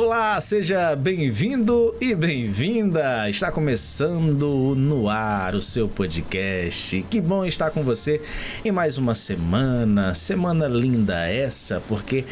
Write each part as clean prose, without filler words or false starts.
Olá, seja bem-vindo e bem-vinda. Está começando no ar o seu podcast. Que bom estar com você em mais uma semana linda essa, porque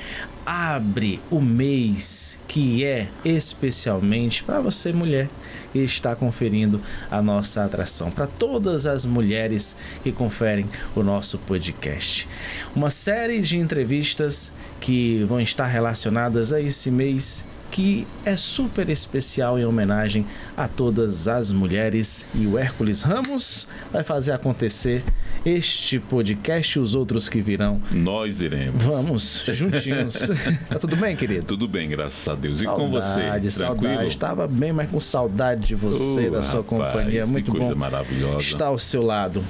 abre o mês que é especialmente para você, mulher, que está conferindo a nossa atração, para todas as mulheres que conferem o nosso podcast. Uma série de entrevistas que vão estar relacionadas a esse mês que é super especial em homenagem a todas as mulheres, e o Hércules Ramos vai fazer acontecer este podcast e os outros que virão. Nós iremos. Vamos, juntinhos. Tá tudo bem, querido? Tudo bem, graças a Deus. Saudade, e com você? Tranquilo? Saudade. Estava bem, mas com saudade de você, da sua companhia. Muito que coisa bom maravilhosa. Estar ao seu lado.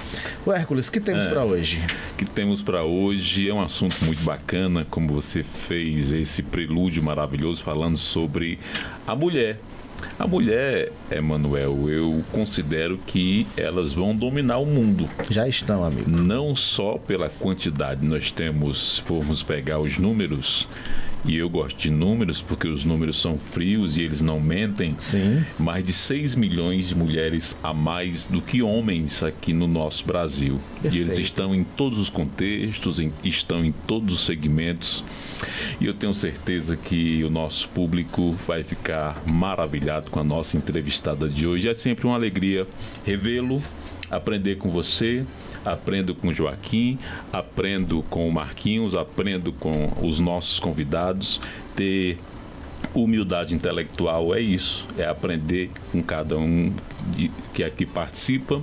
O Hércules, o que temos para hoje? O que temos para hoje é um assunto muito bacana, como você fez esse prelúdio maravilhoso falando sobre a mulher. A mulher, Emanuel, eu considero que elas vão dominar o mundo. Já estão, amigo. Não só pela quantidade, nós temos, formos pegar os números, e eu gosto de números porque os números são frios e eles não mentem. Sim. Mais de 6 milhões de mulheres a mais do que homens aqui no nosso Brasil. Perfeito. E eles estão em todos os contextos, estão em todos os segmentos. E eu tenho certeza que o nosso público vai ficar maravilhado com a nossa entrevistada de hoje. É sempre uma alegria revê-lo, aprender com você. Aprendo com o Joaquim, aprendo com o Marquinhos, aprendo com os nossos convidados. Ter humildade intelectual é isso, é aprender com cada um que aqui participa.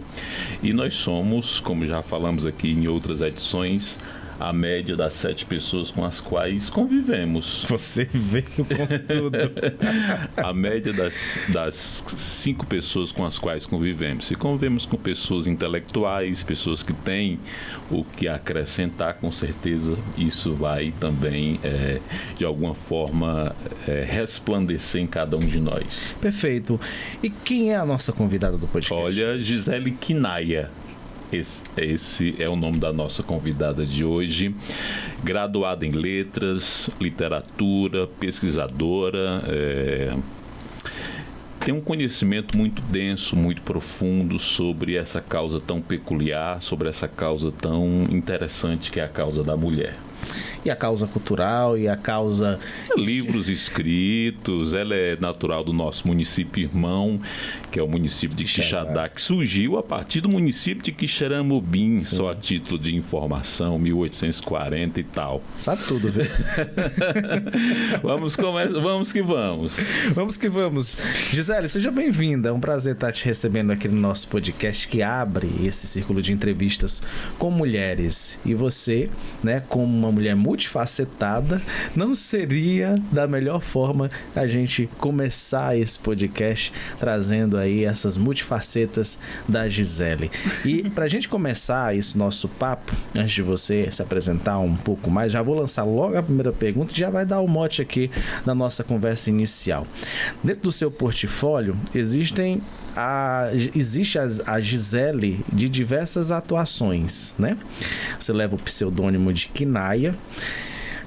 E nós somos, como já falamos aqui em outras edições, a média das 7 pessoas com as quais convivemos. Você veio com tudo. A média das 5 pessoas com as quais convivemos. Se convivemos com pessoas intelectuais, pessoas que têm o que acrescentar, com certeza isso vai também, de alguma forma, resplandecer em cada um de nós. Perfeito. E quem é a nossa convidada do podcast? Olha, Gisele Quinaia. Esse é o nome da nossa convidada de hoje, graduada em letras, literatura, pesquisadora, tem um conhecimento muito denso, muito profundo sobre essa causa tão peculiar, sobre essa causa tão interessante que é a causa da mulher. E a causa cultural e a causa... Livros escritos, ela é natural do nosso município irmão, que é o município de Quixadá, que surgiu a partir do município de Quixeramobim, só a título de informação, 1840 e tal. Sabe tudo, viu? Vamos que vamos. Vamos que vamos. Gisele, seja bem-vinda. É um prazer estar te recebendo aqui no nosso podcast que abre esse círculo de entrevistas com mulheres. E você, né, como uma mulher multifacetada, não seria da melhor forma a gente começar esse podcast trazendo aí essas multifacetas da Gisele. E pra gente começar esse nosso papo, antes de você se apresentar um pouco mais, já vou lançar logo a primeira pergunta e já vai dar o mote aqui da nossa conversa inicial. Dentro do seu portfólio existe a Gisele de diversas atuações, né? Você leva o pseudônimo de Quinaia,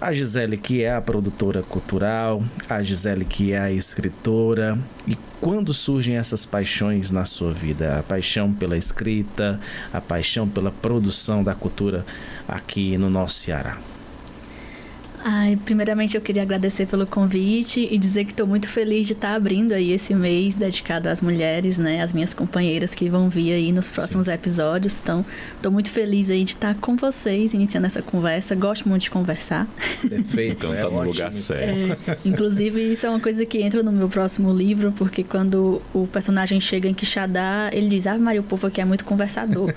a Gisele que é a produtora cultural, a Gisele que é a escritora. E quando surgem essas paixões na sua vida? A paixão pela escrita, a paixão pela produção da cultura aqui no nosso Ceará. Primeiramente eu queria agradecer pelo convite e dizer que estou muito feliz de estar abrindo aí esse mês dedicado às mulheres, né, as minhas companheiras que vão vir aí nos próximos episódios. Então, estou muito feliz aí de estar com vocês, iniciando essa conversa. Gosto muito de conversar. Perfeito, então tá no lugar certo. Inclusive, isso é uma coisa que entra no meu próximo livro, porque quando o personagem chega em Quixadá, ele diz: "Ave Maria, o povo aqui é muito conversador."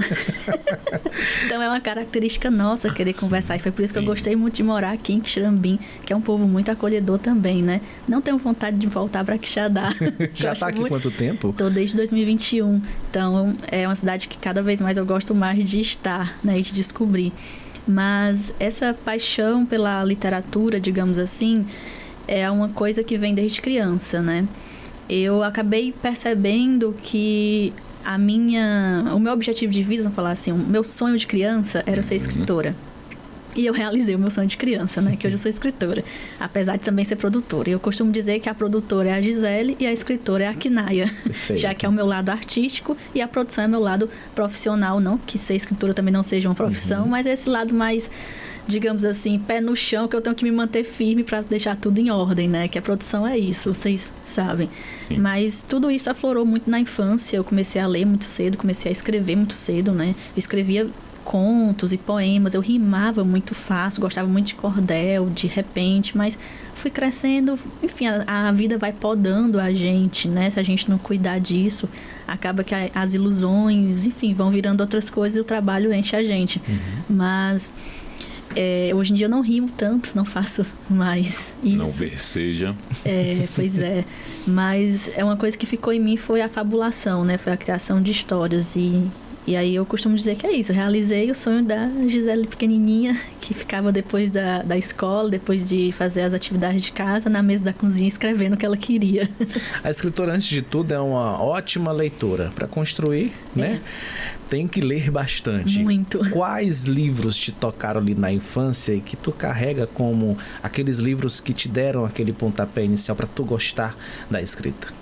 Então, é uma característica nossa querer conversar. E foi por isso que eu gostei muito de morar aqui em Quixeramobim, que é um povo muito acolhedor também, né? Não tenho vontade de voltar para Quixadá. Já está aqui quanto tempo? Estou desde 2021. Então, é uma cidade que cada vez mais eu gosto mais de estar, né? E de descobrir. Mas essa paixão pela literatura, digamos assim, é uma coisa que vem desde criança, né? Eu acabei percebendo que o meu objetivo de vida, vamos falar assim, o meu sonho de criança era ser escritora. E eu realizei o meu sonho de criança, né? Que hoje eu sou escritora, apesar de também ser produtora. E eu costumo dizer que a produtora é a Gisele e a escritora é a Kinaia, já que é o meu lado artístico e a produção é o meu lado profissional. Não que ser escritora também não seja uma profissão, mas é esse lado mais, digamos assim, pé no chão, que eu tenho que me manter firme para deixar tudo em ordem, né? Que a produção é isso, vocês sabem. Sim. Mas tudo isso aflorou muito na infância. Eu comecei a ler muito cedo, comecei a escrever muito cedo, né? Eu escrevia contos e poemas, eu rimava muito fácil, gostava muito de cordel, de repente, mas fui crescendo, enfim, a vida vai podando a gente, né? Se a gente não cuidar disso, acaba que as ilusões, enfim, vão virando outras coisas e o trabalho enche a gente. Mas hoje em dia eu não rimo tanto, não faço mais isso. Não verseja. Pois é. Mas é uma coisa que ficou em mim, foi a fabulação, né? Foi a criação de histórias e aí eu costumo dizer que é isso. Eu realizei o sonho da Gisele pequenininha, que ficava depois da escola, depois de fazer as atividades de casa, na mesa da cozinha, escrevendo o que ela queria. A escritora, antes de tudo, é uma ótima leitora. Para construir, né? Tem que ler bastante. Muito. Quais livros te tocaram ali na infância e que tu carrega como aqueles livros que te deram aquele pontapé inicial para tu gostar da escrita?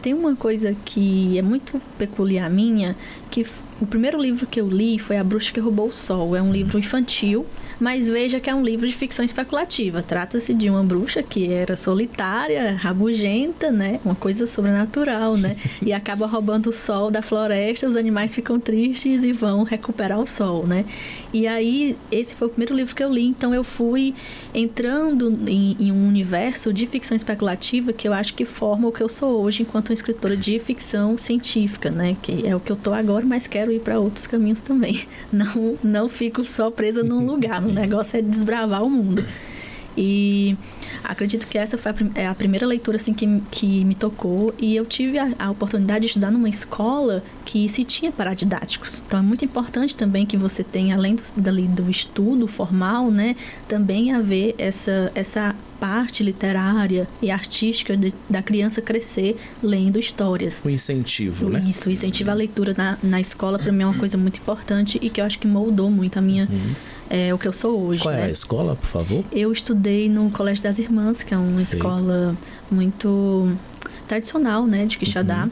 Tem uma coisa que é muito peculiar minha, que o primeiro livro que eu li foi A Bruxa que Roubou o Sol. É um livro infantil, mas veja que é um livro de ficção especulativa. Trata-se de uma bruxa que era solitária, rabugenta, né? Uma coisa sobrenatural, né? E acaba roubando o sol da floresta, os animais ficam tristes e vão recuperar o sol, né? E aí, esse foi o primeiro livro que eu li, então eu fui entrando em um universo de ficção especulativa que eu acho que forma o que eu sou hoje enquanto uma escritora de ficção científica, né? Que é o que eu tô agora, mas quero ir para outros caminhos também. Não fico só presa num lugar, o negócio é desbravar o mundo. E acredito que essa foi a primeira leitura assim, que me tocou, e eu tive a oportunidade de estudar numa escola que se tinha paradidáticos. Então é muito importante também que você tenha, além do estudo formal, né, também haver essa parte literária e artística da criança crescer lendo histórias. O incentivo, né? Isso, incentivar a leitura na escola, para mim é uma coisa muito importante e que eu acho que moldou muito a minha... o que eu sou hoje. Qual é a escola, por favor? Eu estudei no Colégio das Irmãs, que é uma escola muito tradicional, né, de Quixadá.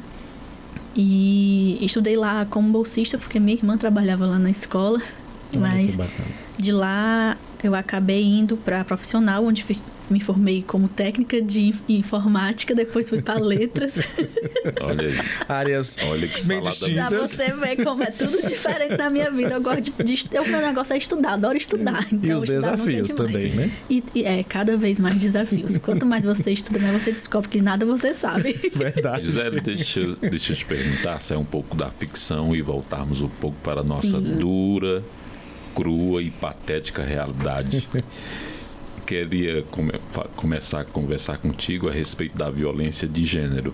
E estudei lá como bolsista, porque minha irmã trabalhava lá na escola. Mas de lá eu acabei indo para profissional, onde me formei como técnica de informática, depois fui para letras. Olha aí. Áreas bem distintas. Pra você ver como é tudo diferente na minha vida. Eu gosto o meu negócio é estudar, adoro estudar. Então, e os desafios também, né? E cada vez mais desafios. Quanto mais você estuda, mais você descobre que nada você sabe. Verdade. Gisele, deixa eu te perguntar, sair um pouco da ficção e voltarmos um pouco para a nossa dura, crua e patética realidade. Queria começar a conversar contigo a respeito da violência de gênero.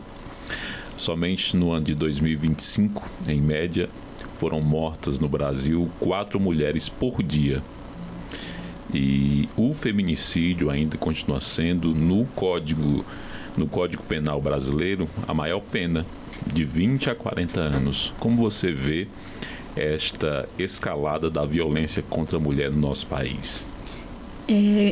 Somente no ano de 2025, em média, foram mortas no Brasil 4 mulheres por dia. E o feminicídio ainda continua sendo, no Código Penal brasileiro, a maior pena, de 20 a 40 anos. Como você vê esta escalada da violência contra a mulher no nosso país?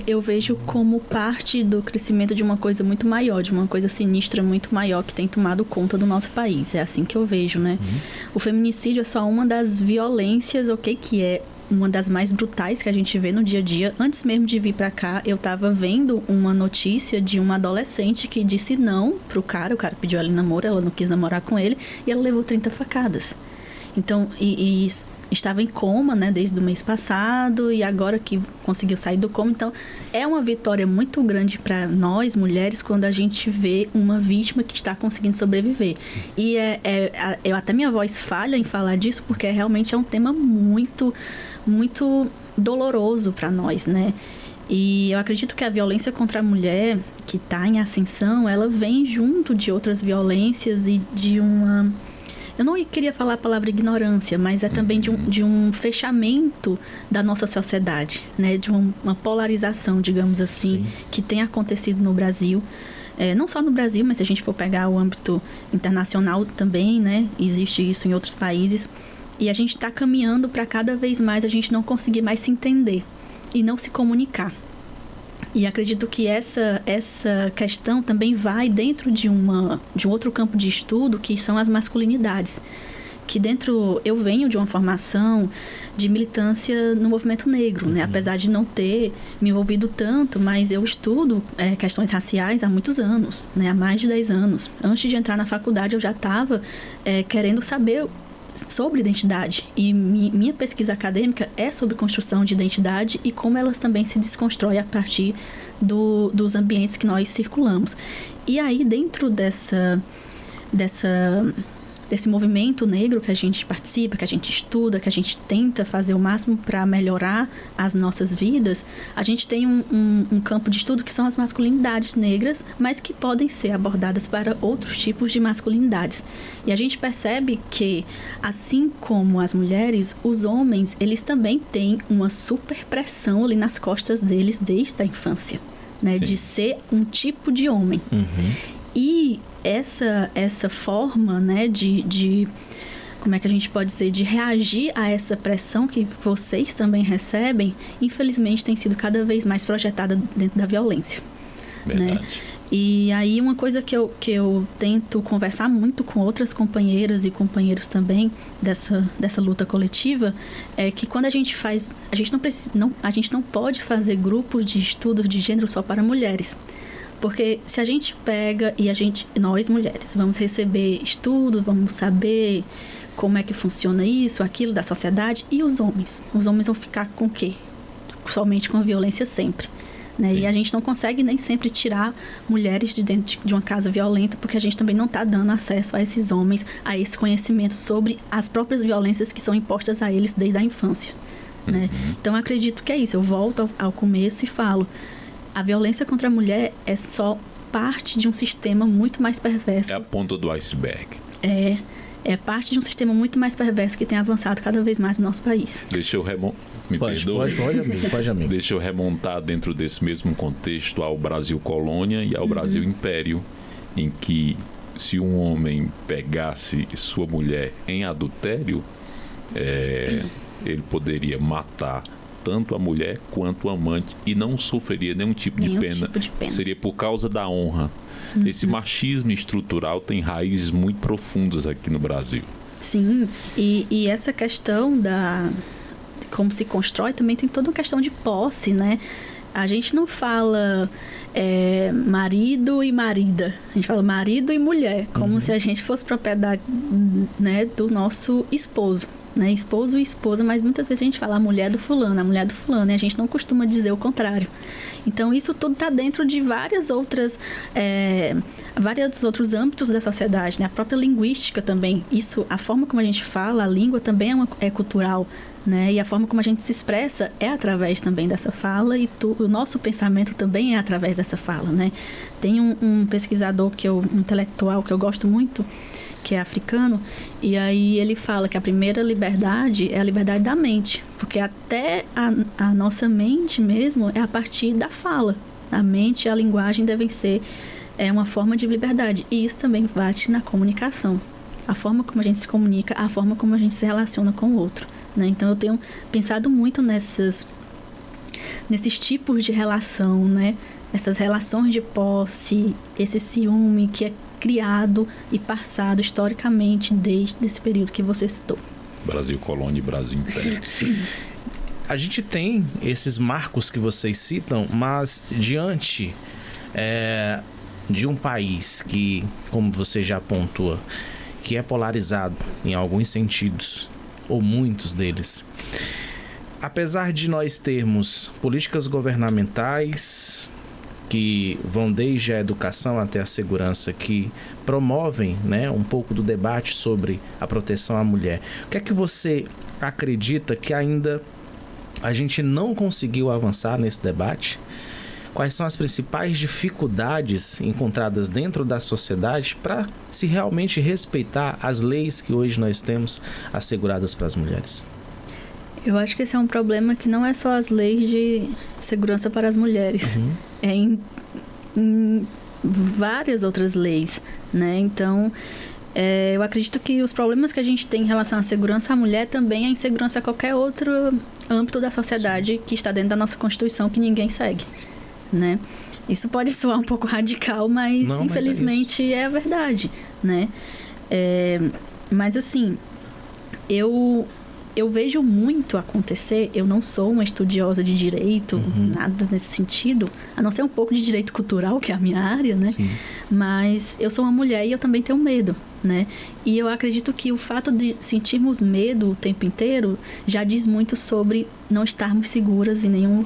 Eu vejo como parte do crescimento de uma coisa muito maior, de uma coisa sinistra muito maior que tem tomado conta do nosso país. É assim que eu vejo, né? O feminicídio é só uma das violências, que é uma das mais brutais que a gente vê no dia a dia. Antes mesmo de vir pra cá, eu tava vendo uma notícia de uma adolescente que disse não pro cara. O cara pediu ela em namoro, ela não quis namorar com ele e ela levou 30 facadas. Então, e estava em coma, né, desde o mês passado, e agora que conseguiu sair do coma. Então, é uma vitória muito grande para nós, mulheres, quando a gente vê uma vítima que está conseguindo sobreviver. E até minha voz falha em falar disso, porque realmente é um tema muito, muito doloroso para nós, né? E eu acredito que a violência contra a mulher, que está em ascensão, ela vem junto de outras violências e de uma... Eu não queria falar a palavra ignorância, mas é também de um fechamento da nossa sociedade, né? De uma polarização, digamos assim, que tem acontecido no Brasil. Não só no Brasil, mas se a gente for pegar o âmbito internacional também, né? Existe isso em outros países. E a gente está caminhando para cada vez mais a gente não conseguir mais se entender e não se comunicar. E acredito que essa questão também vai dentro de um outro campo de estudo, que são as masculinidades. Que eu venho de uma formação de militância no movimento negro, né? Apesar de não ter me envolvido tanto, mas eu estudo questões raciais há muitos anos, né? Há mais de 10 anos. Antes de entrar na faculdade, eu já estava querendo saber sobre identidade. E minha pesquisa acadêmica é sobre construção de identidade e como elas também se desconstroem a partir dos ambientes que nós circulamos. E aí, dentro desse movimento negro que a gente participa, que a gente estuda, que a gente tenta fazer o máximo para melhorar as nossas vidas, a gente tem um campo de estudo que são as masculinidades negras, mas que podem ser abordadas para outros tipos de masculinidades. E a gente percebe que, assim como as mulheres, os homens, eles também têm uma super pressão ali nas costas deles desde a infância, né? De ser um tipo de homem. E essa forma, né, de como é que a gente pode dizer, de reagir a essa pressão que vocês também recebem, infelizmente tem sido cada vez mais projetada dentro da violência. Verdade. Né? E aí uma coisa que eu tento conversar muito com outras companheiras e companheiros também dessa luta coletiva é que quando a gente não pode fazer grupos de estudos de gênero só para mulheres. Porque se a gente pega e nós mulheres, vamos receber estudo, vamos saber como é que funciona isso, aquilo da sociedade, e os homens? Os homens vão ficar com o quê? Somente com a violência sempre. Né? E a gente não consegue nem sempre tirar mulheres de dentro de uma casa violenta, porque a gente também não está dando acesso a esses homens, a esse conhecimento sobre as próprias violências que são impostas a eles desde a infância. Né? Então, eu acredito que é isso. Eu volto ao começo e falo... A violência contra a mulher é só parte de um sistema muito mais perverso. É a ponta do iceberg. É parte de um sistema muito mais perverso que tem avançado cada vez mais no nosso país. Deixa eu Pode, amigo. Deixa eu remontar dentro desse mesmo contexto ao Brasil colônia e ao Brasil império, em que se um homem pegasse sua mulher em adultério, ele poderia matar tanto a mulher quanto o amante e não sofreria nenhum tipo de pena. Seria por causa da honra. Esse machismo estrutural tem raízes muito profundas aqui no Brasil. Sim, e essa questão de como se constrói também tem toda uma questão de posse, né? A gente não fala marido e marida, a gente fala marido e mulher, como se a gente fosse propriedade, né, do nosso esposo. Né, esposo e esposa, mas muitas vezes a gente fala a mulher do fulano, e a gente não costuma dizer o contrário. Então, isso tudo está dentro de vários outros âmbitos da sociedade, né? A própria linguística também. A forma como a gente fala, a língua também é cultural, né? E a forma como a gente se expressa é através também dessa fala e o nosso pensamento também é através dessa fala, né? Tem um pesquisador, um intelectual que eu gosto muito, que é africano, e aí ele fala que a primeira liberdade é a liberdade da mente, porque até a nossa mente mesmo é a partir da fala. A mente e a linguagem devem ser uma forma de liberdade, e isso também bate na comunicação. A forma como a gente se comunica, a forma como a gente se relaciona com o outro, né? Então eu tenho pensado muito nesses tipos de relação, né? Essas relações de posse, esse ciúme que é criado e passado historicamente desde esse período que você citou. Brasil colônia e Brasil império. A gente tem esses marcos que vocês citam, mas diante de um país que, como você já pontua, que é polarizado em alguns sentidos, ou muitos deles, apesar de nós termos políticas governamentais que vão desde a educação até a segurança, que promovem, né, um pouco do debate sobre a proteção à mulher. O que é que você acredita que ainda a gente não conseguiu avançar nesse debate? Quais são as principais dificuldades encontradas dentro da sociedade para se realmente respeitar as leis que hoje nós temos asseguradas para as mulheres? Eu acho que esse é um problema que não é só as leis de segurança para as mulheres. É em várias outras leis, né? Então, Eu acredito que os problemas que a gente tem em relação à segurança à mulher também é insegurança a qualquer outro âmbito da sociedade que está dentro da nossa Constituição que ninguém segue, né? Isso pode soar um pouco radical, mas não, infelizmente mas é a verdade, né? Mas assim, eu vejo muito acontecer. Eu não sou uma estudiosa de direito, nada nesse sentido, a não ser um pouco de direito cultural, que é a minha área, né? Sim. Mas eu sou uma mulher e eu também tenho medo, né? E eu acredito que o fato de sentirmos medo o tempo inteiro já diz muito sobre não estarmos seguras em nenhum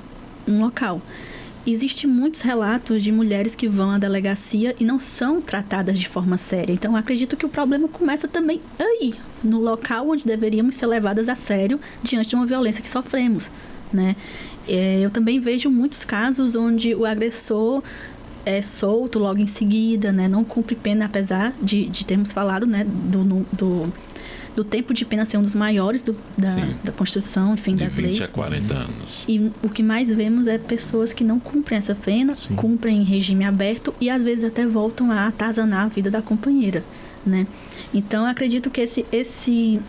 local. Existem muitos relatos de mulheres que vão à delegacia e não são tratadas de forma séria. Então, eu acredito que o problema começa também aí, no local onde deveríamos ser levadas a sério diante de uma violência que sofremos, né? Eu também vejo muitos casos onde o agressor é solto logo em seguida, né? Não cumpre pena, apesar de termos falado, né, do tempo de pena ser um dos maiores da Constituição, enfim, das leis. De 20 a 40 anos. E o que mais vemos é pessoas que não cumprem essa pena, cumprem em regime aberto e às vezes até voltam a atazanar a vida da companheira, né? Então, eu acredito que esse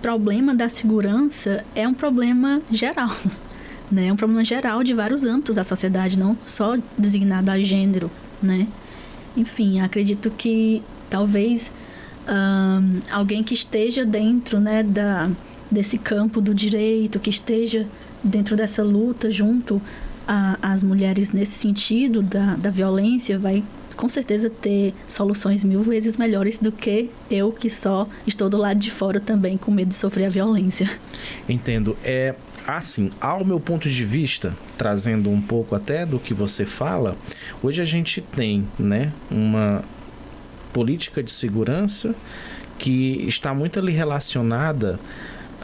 problema da segurança é um problema geral, né? É um problema geral de vários âmbitos da sociedade, não só designado a gênero, né? Enfim, acredito que talvez alguém que esteja dentro, né, desse campo do direito, que esteja dentro dessa luta junto às mulheres nesse sentido da violência, vai com certeza ter soluções 1000 vezes melhores do que eu, que só estou do lado de fora também com medo de sofrer a violência. Entendo. Assim, ao meu ponto de vista, trazendo um pouco até do que você fala, hoje a gente tem, né, uma política de segurança que está muito ali relacionada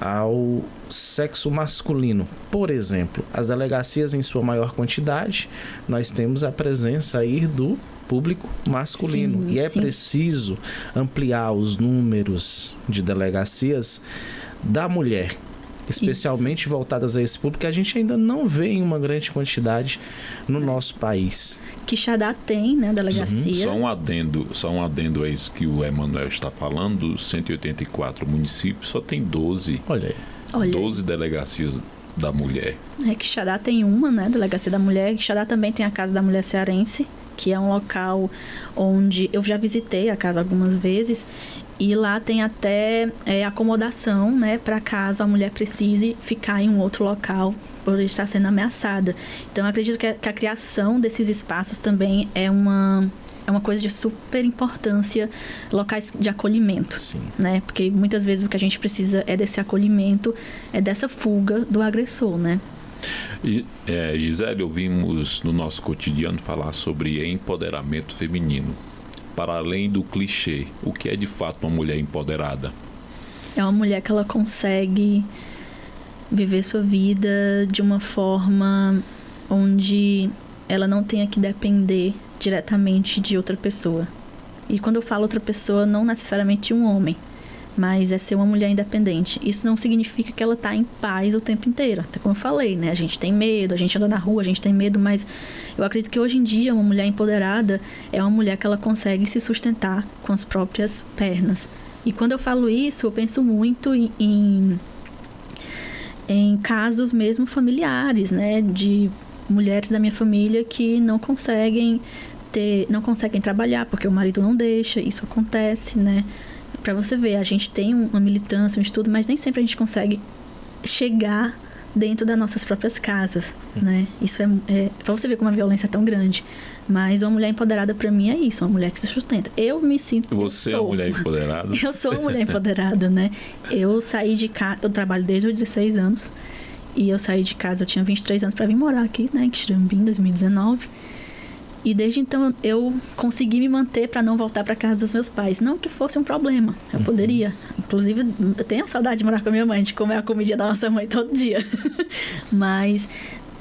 ao sexo masculino. Por exemplo, as delegacias em sua maior quantidade, nós temos a presença aí do público masculino. E é preciso ampliar os números de delegacias da mulher, especialmente voltadas a esse público, que a gente ainda não vê em uma grande quantidade no nosso país. Quixadá tem, né, delegacia. Só um adendo a isso que o Emanuel está falando. 184 municípios, só tem 12. Olha aí. 12 delegacias da mulher. Quixadá tem uma, né, delegacia da mulher. Quixadá também tem a Casa da Mulher Cearense, que é um local onde eu já visitei a casa algumas vezes. E lá tem até acomodação, né, para caso a mulher precise ficar em um outro local por estar sendo ameaçada. Então, eu acredito que a criação desses espaços também é uma coisa de super importância, locais de acolhimento, né? Porque muitas vezes o que a gente precisa é desse acolhimento, é dessa fuga do agressor, né? E, Gisele, ouvimos no nosso cotidiano falar sobre empoderamento feminino. Para além do clichê, o que é de fato uma mulher empoderada? É uma mulher que ela consegue viver sua vida de uma forma onde ela não tenha que depender diretamente de outra pessoa. E quando eu falo outra pessoa, não necessariamente um homem, mas é ser uma mulher independente. Isso não significa que ela está em paz o tempo inteiro. Até como eu falei, né? A gente tem medo, a gente anda na rua, a gente tem medo, mas eu acredito que hoje em dia uma mulher empoderada é uma mulher que ela consegue se sustentar com as próprias pernas. E quando eu falo isso, eu penso muito em casos mesmo familiares, né? De mulheres da minha família que não conseguem trabalhar porque o marido não deixa. Isso acontece, né? Para você ver, a gente tem uma militância, um estudo, mas nem sempre a gente consegue chegar dentro das nossas próprias casas, né? Isso para você ver como a violência é tão grande. Mas uma mulher empoderada, para mim, é isso, uma mulher que se sustenta. Eu me sinto... Você é uma mulher empoderada? Eu sou uma mulher empoderada, né? Eu saí de casa... Eu trabalho desde os 16 anos. E eu saí de casa, eu tinha 23 anos para vir morar aqui, né? Em Quixerambi, em 2019. E desde então eu consegui me manter para não voltar para casa dos meus pais. Não que fosse um problema, eu poderia. Inclusive, eu tenho saudade de morar com a minha mãe, de comer a comidinha da nossa mãe todo dia. Mas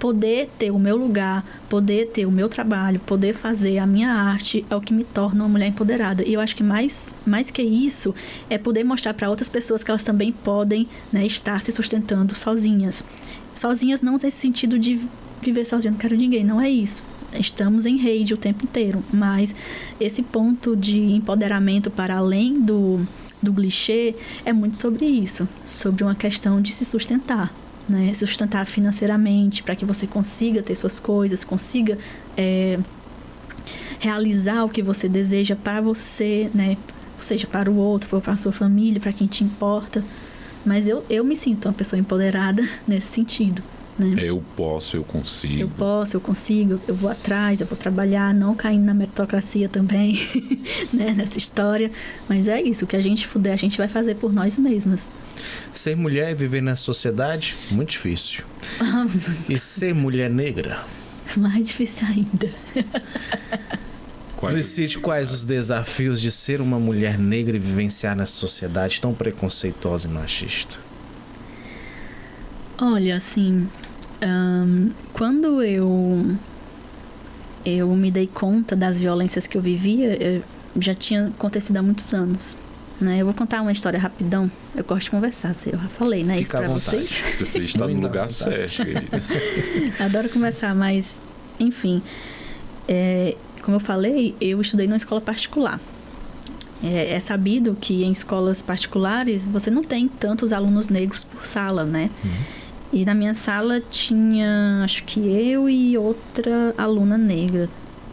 poder ter o meu lugar, poder ter o meu trabalho, poder fazer a minha arte é o que me torna uma mulher empoderada. E eu acho que mais que isso é poder mostrar para outras pessoas que elas também podem, né, estar se sustentando sozinhas. Sozinhas não nesse sentido de viver sozinha, não quero ninguém. Não é isso. Estamos em rede o tempo inteiro, mas esse ponto de empoderamento para além do clichê é muito sobre isso, sobre uma questão de se sustentar, né? Sustentar financeiramente para que você consiga ter suas coisas, consiga realizar o que você deseja para você, né? Ou seja, para o outro, para a sua família, para quem te importa. Mas eu me sinto uma pessoa empoderada nesse sentido. Né? Eu posso, eu consigo. Eu consigo, eu vou atrás, eu vou trabalhar, não caindo na meritocracia também, né? Nessa história. Mas é isso, o que a gente puder, a gente vai fazer por nós mesmas. Ser mulher e viver nessa sociedade, muito difícil. E ser mulher negra? Mais difícil ainda. Cite quais os desafios de ser uma mulher negra e vivenciar nessa sociedade tão preconceituosa e machista? Olha, assim, quando eu me dei conta das violências que eu vivia, já tinha acontecido há muitos anos, né? Eu vou contar uma história rapidão. Eu gosto de conversar, eu já falei, né? Fica isso pra vocês. Você está no lugar certo, querida. Adoro conversar, mas, enfim, como eu falei, eu estudei numa escola particular. É sabido que em escolas particulares você não tem tantos alunos negros por sala, né? E na minha sala tinha, acho que eu e outra aluna negra.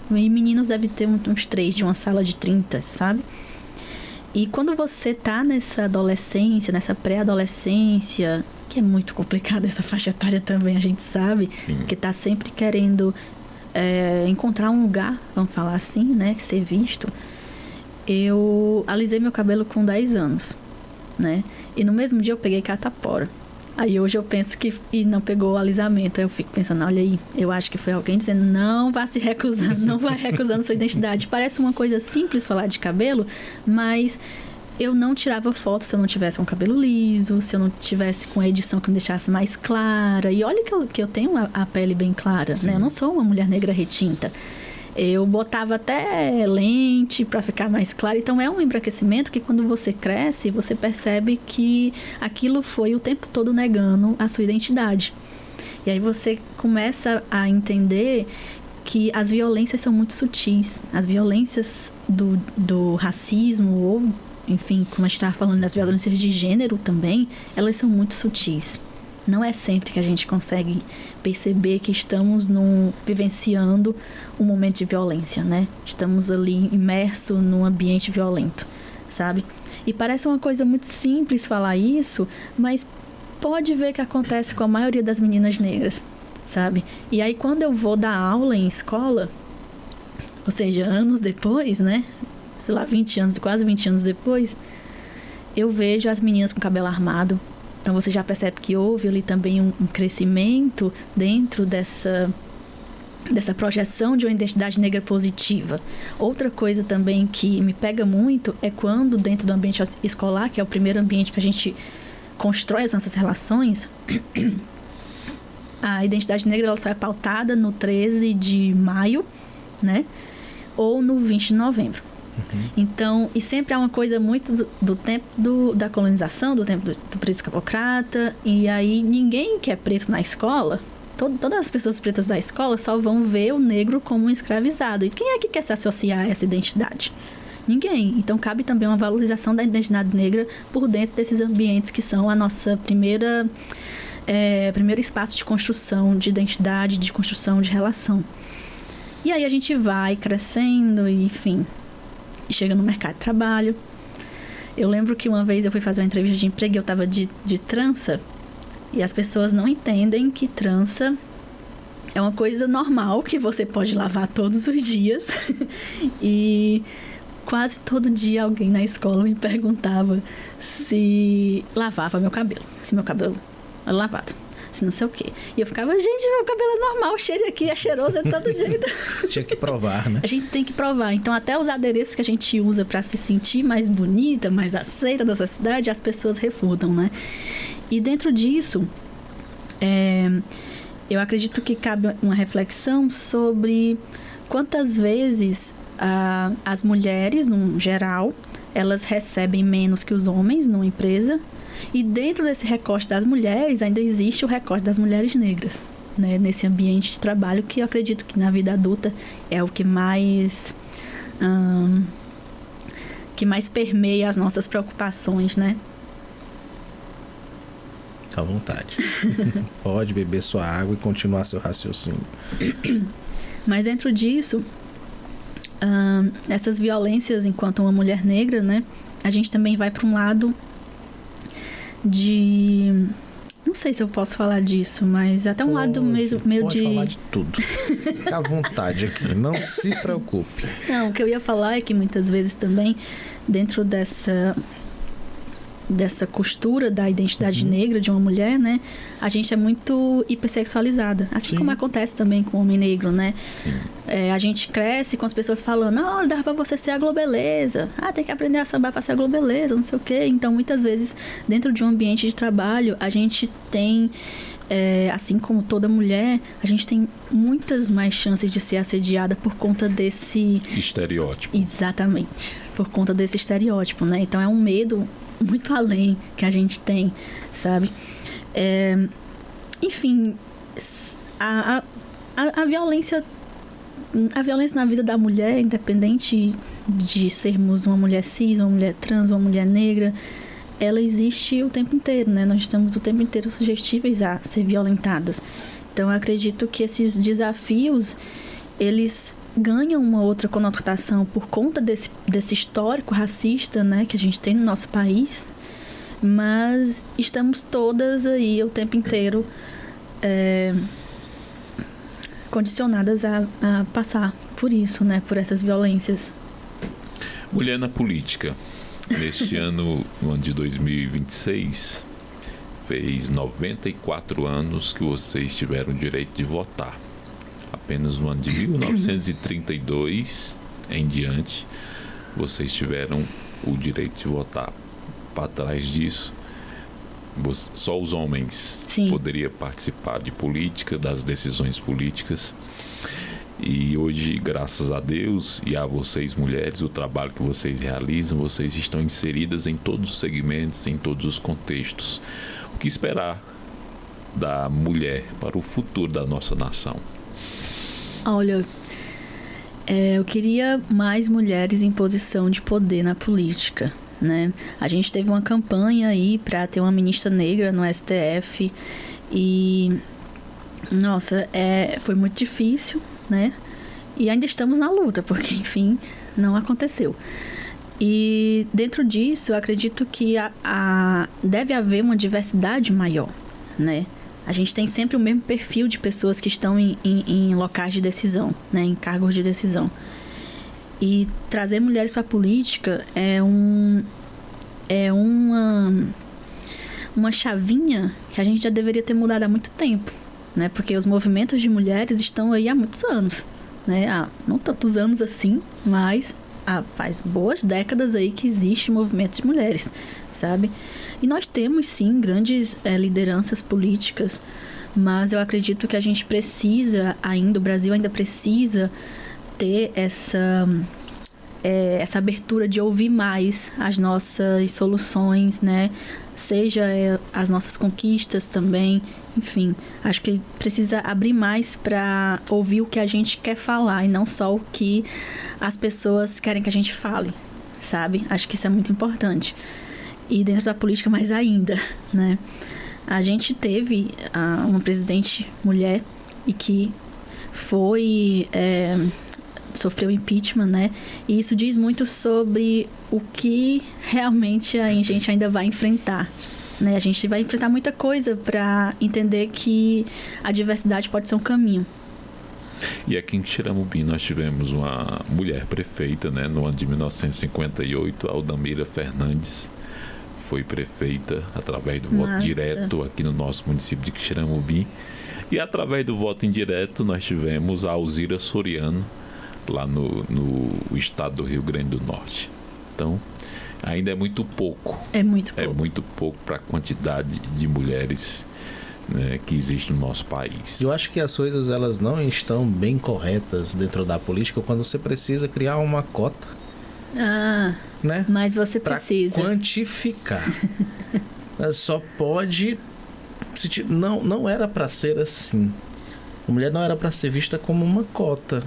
E meninos devem ter uns 3 de uma sala de 30, sabe? E quando você tá nessa adolescência, nessa pré-adolescência, que é muito complicada essa faixa etária também, a gente sabe, que tá sempre querendo encontrar um lugar, vamos falar assim, né? Ser visto. Eu alisei meu cabelo com 10 anos, né? E no mesmo dia eu peguei catapora. Aí hoje eu penso que... E não pegou o alisamento. Aí eu fico pensando, olha aí, eu acho que foi alguém dizendo, não vá se recusando, não vá recusando sua identidade. Parece uma coisa simples falar de cabelo, mas eu não tirava foto se eu não tivesse com o cabelo liso, se eu não tivesse com a edição que me deixasse mais clara. E olha que eu tenho a pele bem clara, né? Eu não sou uma mulher negra retinta. Eu botava até lente para ficar mais claro. Então é um embranquecimento que quando você cresce, você percebe que aquilo foi o tempo todo negando a sua identidade. E aí você começa a entender que as violências são muito sutis. As violências do racismo ou, enfim, como a gente estava falando, das violências de gênero também, elas são muito sutis. Não é sempre que a gente consegue perceber que estamos vivenciando um momento de violência, né? Estamos ali imersos num ambiente violento, sabe? E parece uma coisa muito simples falar isso, mas pode ver que acontece com a maioria das meninas negras, sabe? E aí quando eu vou dar aula em escola, ou seja, anos depois, né? Sei lá, quase 20 anos depois, eu vejo as meninas com cabelo armado. Então, você já percebe que houve ali também um crescimento dentro dessa projeção de uma identidade negra positiva. Outra coisa também que me pega muito é quando, dentro do ambiente escolar, que é o primeiro ambiente que a gente constrói as nossas relações, a identidade negra ela só é pautada no 13 de maio, né? Ou no 20 de novembro. Então, e sempre há uma coisa muito do tempo da colonização, do tempo do preto escravocrata, e aí ninguém que é preto na escola, todas as pessoas pretas da escola só vão ver o negro como um escravizado. E quem é que quer se associar a essa identidade? Ninguém. Então, cabe também uma valorização da identidade negra por dentro desses ambientes que são a nossa primeiro espaço de construção de identidade, de construção de relação. E aí a gente vai crescendo e, enfim... E chega no mercado de trabalho. Eu lembro que uma vez eu fui fazer uma entrevista de emprego e eu estava de trança. E as pessoas não entendem que trança é uma coisa normal que você pode lavar todos os dias. E quase todo dia alguém na escola me perguntava se lavava meu cabelo. Se meu cabelo era lavado. Se não sei o quê. E eu ficava, gente, meu cabelo é normal, o cheiro aqui é cheiroso de todo jeito. Tinha que provar, né? A gente tem que provar. Então, até os adereços que a gente usa para se sentir mais bonita, mais aceita nessa cidade, as pessoas refutam, né? E dentro disso, eu acredito que cabe uma reflexão sobre quantas vezes as mulheres, no geral, elas recebem menos que os homens numa empresa. E dentro desse recorte das mulheres, ainda existe o recorte das mulheres negras, né, nesse ambiente de trabalho, que eu acredito que na vida adulta é o que mais permeia as nossas preocupações, né? À vontade. Pode beber sua água e continuar seu raciocínio. Mas dentro disso, essas violências enquanto uma mulher negra, né, a gente também vai para um lado de... Não sei se eu posso falar disso, mas até um lado mesmo meio pode de... Pode falar de tudo. Fica à vontade aqui, não se preocupe. Não, o que eu ia falar é que muitas vezes também, dentro dessa costura da identidade negra de uma mulher, né, a gente é muito hipersexualizada, assim como acontece também com o homem negro, né? A gente cresce com as pessoas falando, não, dá pra você ser a globeleza, tem que aprender a sambar pra ser a globeleza, não sei o quê. Então, muitas vezes, dentro de um ambiente de trabalho, a gente tem, assim como toda mulher, a gente tem muitas mais chances de ser assediada por conta desse... estereótipo. Exatamente, por conta desse estereótipo, né? Então, é um medo muito além que a gente tem, sabe? Enfim, a violência na vida da mulher, independente de sermos uma mulher cis, uma mulher trans, uma mulher negra, ela existe o tempo inteiro, né? Nós estamos o tempo inteiro suscetíveis a ser violentadas. Então, eu acredito que esses desafios, eles ganham uma outra conotação por conta desse histórico racista, né, que a gente tem no nosso país, mas estamos todas aí o tempo inteiro condicionadas a passar por isso, né, por essas violências. Mulher na política. Neste ano, no ano de 2026, fez 94 anos que vocês tiveram o direito de votar. Apenas no ano de 1932 em diante, vocês tiveram o direito de votar. Para trás disso, só os homens poderiam participar de política, das decisões políticas. E hoje, graças a Deus e a vocês, mulheres, o trabalho que vocês realizam, vocês estão inseridas em todos os segmentos, em todos os contextos. O que esperar da mulher para o futuro da nossa nação? Olha, eu queria mais mulheres em posição de poder na política, né? A gente teve uma campanha aí para ter uma ministra negra no STF e, nossa, foi muito difícil, né? E ainda estamos na luta, porque, enfim, não aconteceu. E dentro disso, eu acredito que deve haver uma diversidade maior, né? A gente tem sempre o mesmo perfil de pessoas que estão em locais de decisão, né, em cargos de decisão. E trazer mulheres para a política é uma chavinha que a gente já deveria ter mudado há muito tempo, né? Porque os movimentos de mulheres estão aí há muitos anos, né? Não tantos anos assim, mas faz boas décadas aí que existe movimento de mulheres, sabe? E nós temos, sim, grandes lideranças políticas, mas eu acredito que a gente precisa ainda, o Brasil ainda precisa ter essa abertura de ouvir mais as nossas soluções, né? Seja as nossas conquistas também, enfim. Acho que precisa abrir mais para ouvir o que a gente quer falar e não só o que as pessoas querem que a gente fale, sabe? Acho que isso é muito importante. E dentro da política mais ainda, né? A gente teve uma presidente mulher e que sofreu impeachment, né? E isso diz muito sobre o que realmente a gente ainda vai enfrentar, né? A gente vai enfrentar muita coisa para entender que a diversidade pode ser um caminho. E aqui em Xeramobim nós tivemos uma mulher prefeita, né? No ano de 1958, Aldamira Fernandes foi prefeita através do voto direto aqui no nosso município de Xeramobim. E através do voto indireto nós tivemos a Alzira Soriano, lá no estado do Rio Grande do Norte. Então, ainda é muito pouco. É muito pouco. É muito pouco para a quantidade de mulheres, né, que existe no nosso país. Eu acho que as coisas elas não estão bem corretas dentro da política quando você precisa criar uma cota. Né? Mas você precisa quantificar. Só pode... Não era para ser assim. A mulher não era para ser vista como uma cota.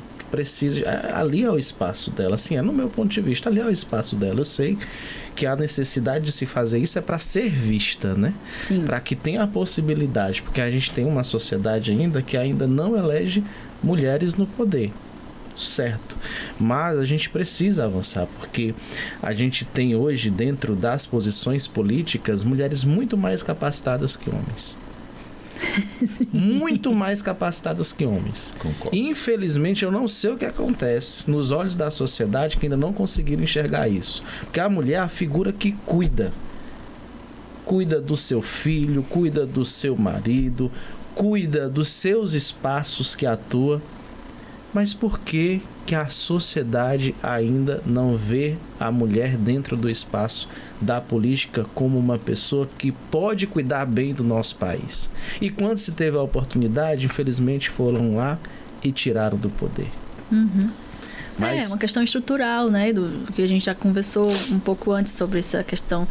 Ali é o espaço dela, assim, é no meu ponto de vista, ali é o espaço dela. Eu sei que a necessidade de se fazer isso é para ser vista, né? Para que tenha a possibilidade, porque a gente tem uma sociedade ainda que ainda não elege mulheres no poder, certo? Mas a gente precisa avançar, porque a gente tem hoje, dentro das posições políticas, mulheres muito mais capacitadas que homens. Muito mais capacitadas que homens. Concordo. Infelizmente, eu não sei o que acontece nos olhos da sociedade que ainda não conseguiram enxergar isso. Porque a mulher é a figura que cuida do seu filho, cuida do seu marido, cuida dos seus espaços que atua. Mas por que a sociedade ainda não vê a mulher dentro do espaço da política como uma pessoa que pode cuidar bem do nosso país? E quando se teve a oportunidade, infelizmente foram lá e tiraram do poder. Mas... É uma questão estrutural, né? Do que a gente já conversou um pouco antes sobre essa questão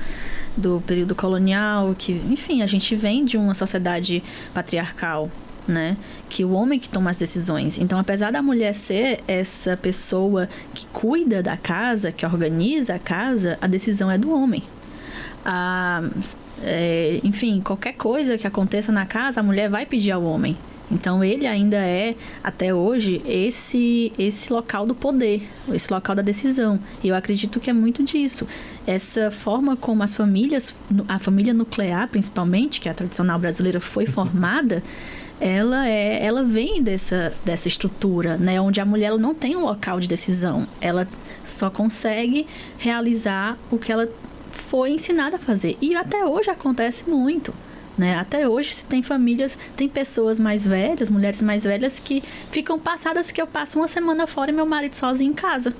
do período colonial, que, enfim, a gente vem de uma sociedade patriarcal, né? Que o homem que toma as decisões. Então, apesar da mulher ser essa pessoa que cuida da casa, que organiza a casa, a decisão é do homem. Enfim, qualquer coisa que aconteça na casa, a mulher vai pedir ao homem. Então, ele ainda é, até hoje, esse local do poder, esse local da decisão. E eu acredito que é muito disso. Essa forma como as famílias, a família nuclear, principalmente, que a tradicional brasileira foi formada, ela vem dessa estrutura, né? Onde a mulher ela não tem um local de decisão. Ela só consegue realizar o que ela foi ensinada a fazer. E até hoje acontece muito, né? Até hoje se tem famílias, tem pessoas mais velhas, mulheres mais velhas que ficam passadas que eu passo uma semana fora e meu marido sozinho em casa.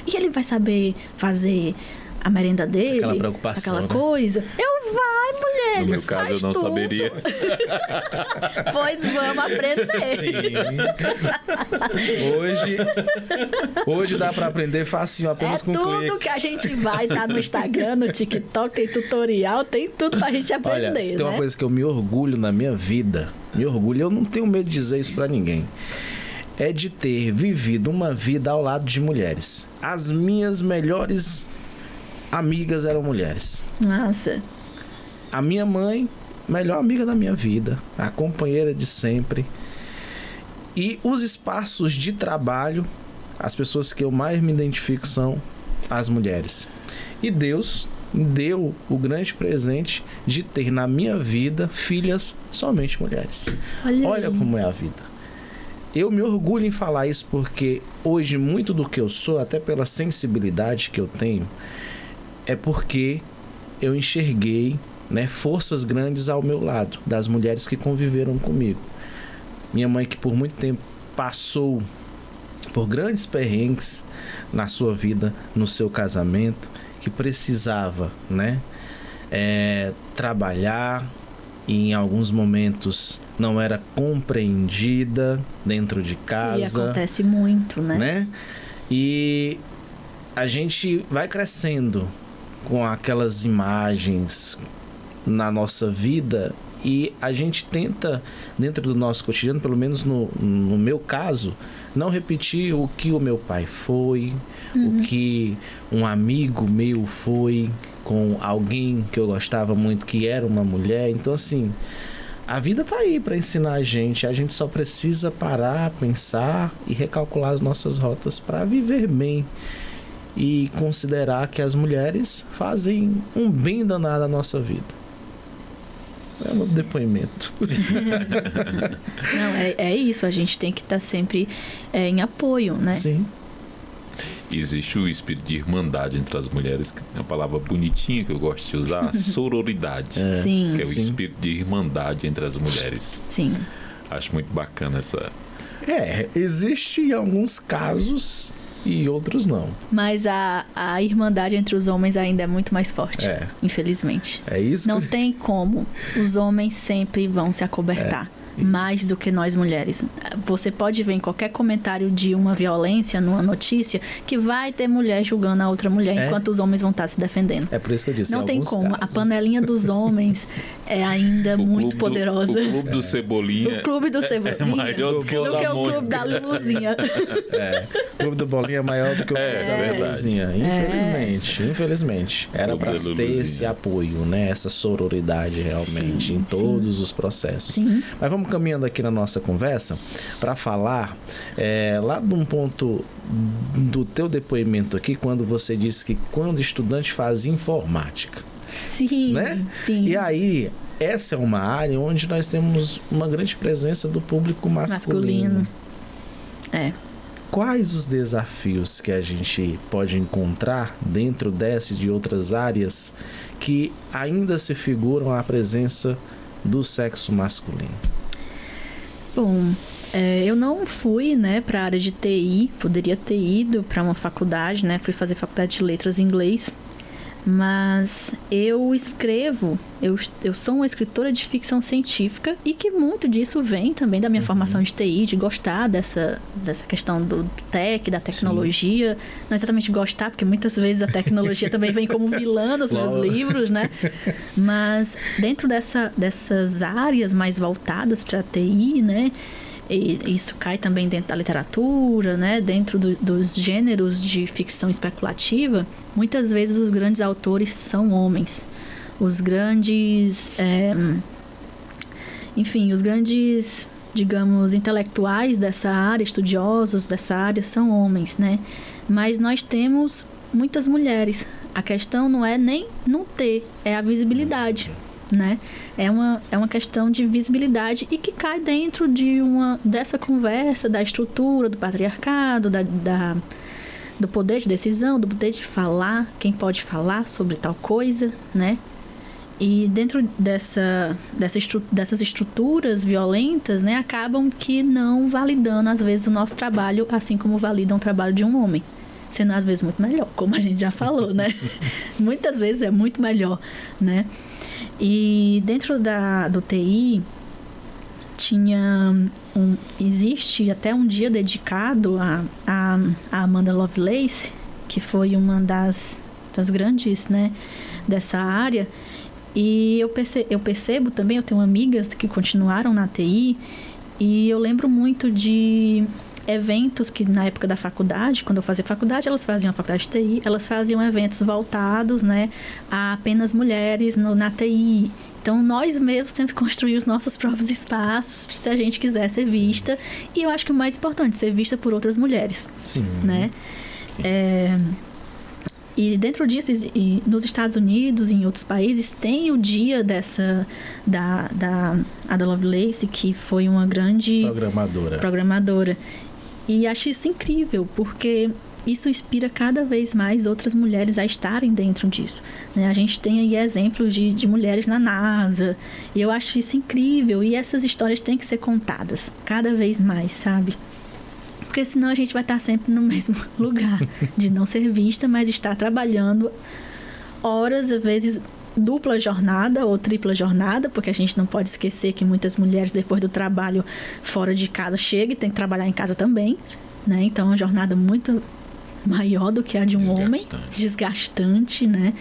E ele vai saber fazer a merenda dele, aquela preocupação, aquela coisa. Vai, mulher. No meu caso, eu não saberia. Pois vamos aprender. Sim. Hoje dá pra aprender facinho, apenas com tudo clique. que a gente vai estar no Instagram, no TikTok, tem tutorial, tem tudo pra gente aprender. Olha, se tem uma né? coisa que eu me orgulho na minha vida, eu não tenho medo de dizer isso pra ninguém, é de ter vivido uma vida ao lado de mulheres. As minhas melhores amigas eram mulheres. Nossa. A minha mãe, melhor amiga da minha vida, a companheira de sempre. E os espaços de trabalho, as pessoas que eu mais me identifico são as mulheres. E Deus deu o grande presente de ter na minha vida filhas somente mulheres. Olha como é a vida. Eu me orgulho em falar isso porque hoje muito do que eu sou, até pela sensibilidade que eu tenho, é porque eu enxerguei, né, forças grandes ao meu lado, das mulheres que conviveram comigo. Minha mãe, que por muito tempo passou por grandes perrengues na sua vida, no seu casamento, que precisava, né, trabalhar, e em alguns momentos não era compreendida dentro de casa. E acontece muito, né? E a gente vai crescendo com aquelas imagens na nossa vida e a gente tenta, dentro do nosso cotidiano, pelo menos no meu caso, não repetir o que o meu pai foi, o que um amigo meu foi com alguém que eu gostava muito, que era uma mulher. Então, assim, a vida tá aí para ensinar a gente só precisa parar, pensar e recalcular as nossas rotas para viver bem. E considerar que as mulheres fazem um bem danado à nossa vida. É um depoimento. Não, é isso. A gente tem que estar sempre em apoio, né? Sim. Existe o espírito de irmandade entre as mulheres, que é uma palavra bonitinha que eu gosto de usar, sororidade. Sim. Que é o Sim. espírito de irmandade entre as mulheres. Sim. Acho muito bacana essa... Existe em alguns casos e outros não. Mas a irmandade entre os homens ainda é muito mais forte, infelizmente. É isso Não que... tem como. Os homens sempre vão se acobertar. mais do que nós mulheres. Você pode ver em qualquer comentário de uma violência, numa notícia, que vai ter mulher julgando a outra mulher, enquanto os homens vão estar se defendendo. É por isso que eu disse. Não tem como. Casos... A panelinha dos homens é ainda muito poderosa. O clube do Cebolinha. O clube do Cebolinha. É maior do que o da o clube da Luluzinha. O clube do Bolinha é maior do que o clube da Luluzinha. Infelizmente. Era para ter esse apoio, né? Essa sororidade realmente em todos os processos. Sim. Mas vamos caminhando aqui na nossa conversa para falar lá de um ponto do teu depoimento aqui, quando você disse que quando estudante fazia informática. Sim, né? Sim. E aí, essa é uma área onde nós temos uma grande presença do público masculino. Quais os desafios que a gente pode encontrar dentro dessa e de outras áreas que ainda se figuram a presença do sexo masculino? Bom, eu não fui, né, para a área de TI, poderia ter ido para uma faculdade, né, fui fazer faculdade de letras em inglês, mas eu escrevo, eu sou uma escritora de ficção científica e que muito disso vem também da minha formação de TI, de gostar dessa questão do tech, da tecnologia. Sim. Não exatamente gostar, porque muitas vezes a tecnologia também vem como vilã nos meus livros, né? Mas dentro dessas áreas mais voltadas para a TI, né? E isso cai também dentro da literatura, né? Dentro dos gêneros de ficção especulativa, muitas vezes os grandes autores são homens. Os grandes, os grandes, digamos, intelectuais dessa área, estudiosos dessa área, são homens, né? Mas nós temos muitas mulheres. A questão não é nem não ter, é a visibilidade. Né? É uma questão de visibilidade e que cai dentro dessa conversa da estrutura, do patriarcado, do poder de decisão, do poder de falar, quem pode falar sobre tal coisa, né? E dentro dessas estruturas violentas, né, acabam que não validando, às vezes, o nosso trabalho, assim como validam o trabalho de um homem. Sendo, às vezes, muito melhor, como a gente já falou, né? Muitas vezes é muito melhor, né? E dentro do TI, existe até um dia dedicado a Amanda Lovelace, que foi uma das grandes, né, dessa área. E eu percebo também, eu tenho amigas que continuaram na TI, e eu lembro muito de eventos que na época da faculdade, quando eu fazia faculdade, elas faziam a faculdade de TI, elas faziam eventos voltados, né, a apenas mulheres na TI. Então, nós mesmos sempre construímos os nossos próprios espaços, se a gente quiser ser vista. E eu acho que o mais importante, ser vista por outras mulheres. Sim. Né? Sim. E dentro disso, nos Estados Unidos e em outros países, tem o dia da Ada Lovelace, que foi uma grande programadora. E acho isso incrível, porque isso inspira cada vez mais outras mulheres a estarem dentro disso. Né? A gente tem aí exemplos de mulheres na NASA, e eu acho isso incrível, e essas histórias têm que ser contadas cada vez mais, sabe? Porque senão a gente vai estar sempre no mesmo lugar, de não ser vista, mas estar trabalhando horas, às vezes dupla jornada ou tripla jornada, porque a gente não pode esquecer que muitas mulheres, depois do trabalho fora de casa, chegam e tem que trabalhar em casa também, né? Então é uma jornada muito maior do que a de um homem, desgastante, né?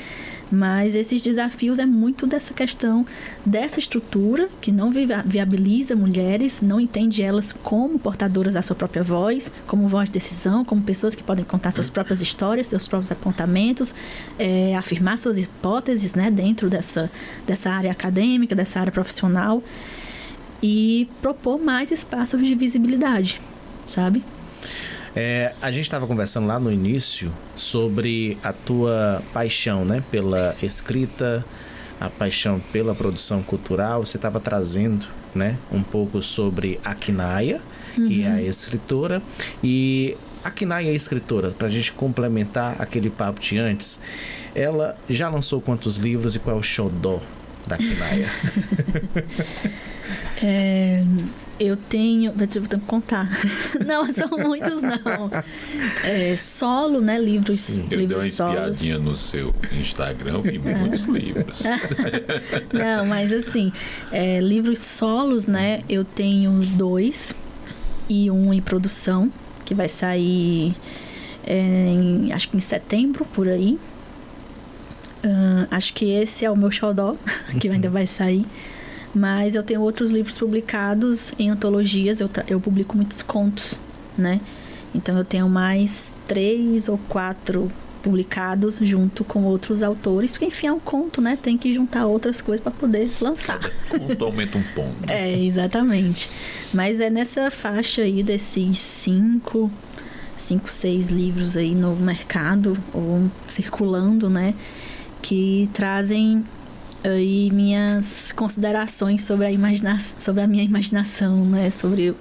Mas esses desafios é muito dessa questão, dessa estrutura que não viabiliza mulheres, não entende elas como portadoras da sua própria voz, como voz de decisão, como pessoas que podem contar suas próprias histórias, seus próprios apontamentos, afirmar suas hipóteses, né, dentro dessa área acadêmica, dessa área profissional, e propor mais espaços de visibilidade, sabe? A gente estava conversando lá no início sobre a tua paixão, né, pela escrita, a paixão pela produção cultural. Você estava trazendo, né, um pouco sobre a Kinaya, que é a escritora, e a Kinaya é escritora, para a gente complementar aquele papo de antes. Ela já lançou quantos livros e qual é o xodó da Kinaya? Eu tenho... Vou ter que contar. Não, são muitos, não. Solo, né? Livros, Sim. Eu dei uma espiadinha no seu Instagram, vi muitos livros. Não, mas assim, livros solos, né? Eu tenho 2 e um em produção, que vai sair, acho que em setembro, por aí. Acho que esse é o meu xodó, que ainda vai sair. Mas eu tenho outros livros publicados em antologias. Eu publico muitos contos, né? Então eu tenho mais 3 ou 4 publicados junto com outros autores. Porque, enfim, é um conto, né? Tem que juntar outras coisas para poder lançar. Conto aumenta um ponto. Exatamente. Mas é nessa faixa aí desses 5, 6 livros aí no mercado, ou circulando, né? Que trazem aí minhas considerações sobre a minha imaginação, né? Sobre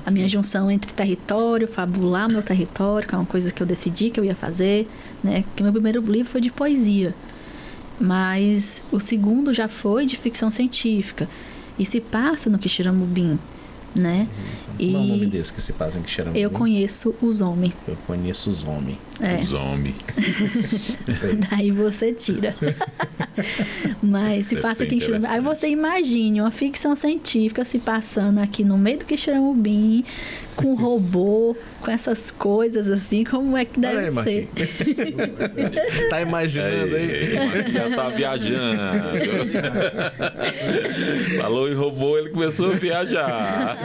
a minha junção entre território, fabular meu território, que é uma coisa que eu decidi que eu ia fazer, né? Porque meu primeiro livro foi de poesia, mas o segundo já foi de ficção científica e se passa no Quixeramobim, né? Como é o nome desse que se passa em Quixeramobim? Eu conheço os homens. Eu conheço os homens. Os homens. Daí você tira. Mas se passa aqui em Quixeramobim. Aí você imagine uma ficção científica se passando aqui no meio do Quixeramobim, com robô, com essas coisas assim, como é que deve ser? Tá imaginando aí? Já tá viajando. Falou em robô, ele começou a viajar.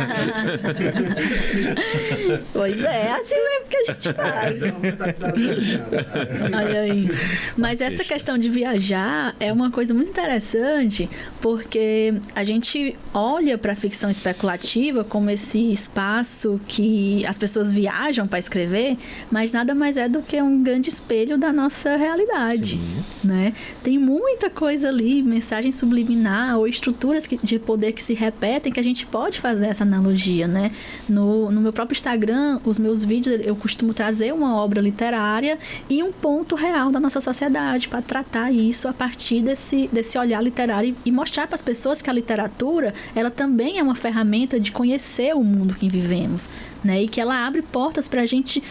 Pois é assim mesmo que a gente faz. Olha aí. Mas essa questão de viajar é uma coisa muito interessante, porque a gente olha para a ficção especulativa como esse espaço que as pessoas viajam para escrever, mas nada mais é do que um grande espelho da nossa realidade. Sim. Né? Tem muita coisa ali, mensagem subliminar ou estruturas de poder que se repetem, que a gente pode fazer essa analogia, né? No meu próprio Instagram, os meus vídeos, eu costumo trazer uma obra literária e um ponto real da nossa sociedade para tratar isso a partir desse olhar literário e mostrar para as pessoas que a literatura, ela também é uma ferramenta de conhecer o mundo que vivemos, né? E que ela abre portas para a gente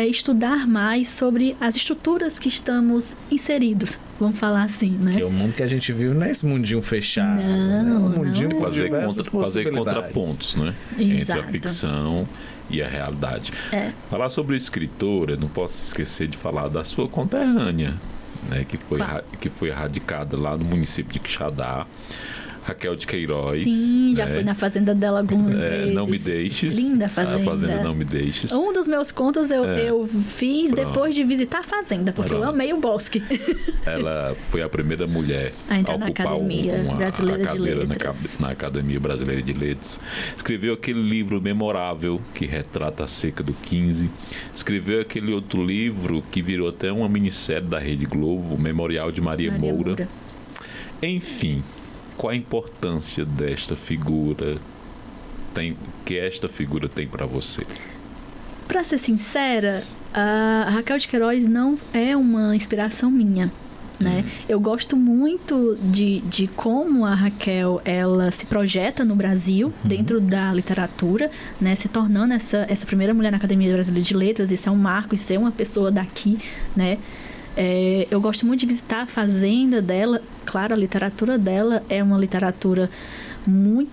estudar mais sobre as estruturas que estamos inseridos, vamos falar assim, né? Porque o mundo que a gente vive não é esse mundinho fechado. Não, um mundinho com fazer contrapontos, né? Exato. Entre a ficção e a realidade. Falar sobre o escritor, eu não posso esquecer de falar da sua conterrânea, né? Que foi radicada lá no município de Quixadá, Raquel de Queiroz. Sim, já fui na fazenda dela algumas vezes. Não Me Deixes. Linda fazenda. A fazenda Não Me Deixes. Um dos meus contos eu fiz depois de visitar a fazenda, porque eu amei o bosque. Ela foi a primeira mulher a entrar na Academia Brasileira de Letras. Na Academia Brasileira de Letras. Escreveu aquele livro memorável que retrata a seca do 15. Escreveu aquele outro livro que virou até uma minissérie da Rede Globo, o Memorial de Maria Moura. Enfim, qual a importância desta figura que esta figura tem para você? Para ser sincera, a Raquel de Queiroz não é uma inspiração minha, né? Eu gosto muito de como a Raquel ela se projeta no Brasil, dentro da literatura, né? Se tornando essa primeira mulher na Academia Brasileira de Letras. Isso é um marco, isso é uma pessoa daqui, né? Eu gosto muito de visitar a fazenda dela. Claro, a literatura dela é uma literatura muito...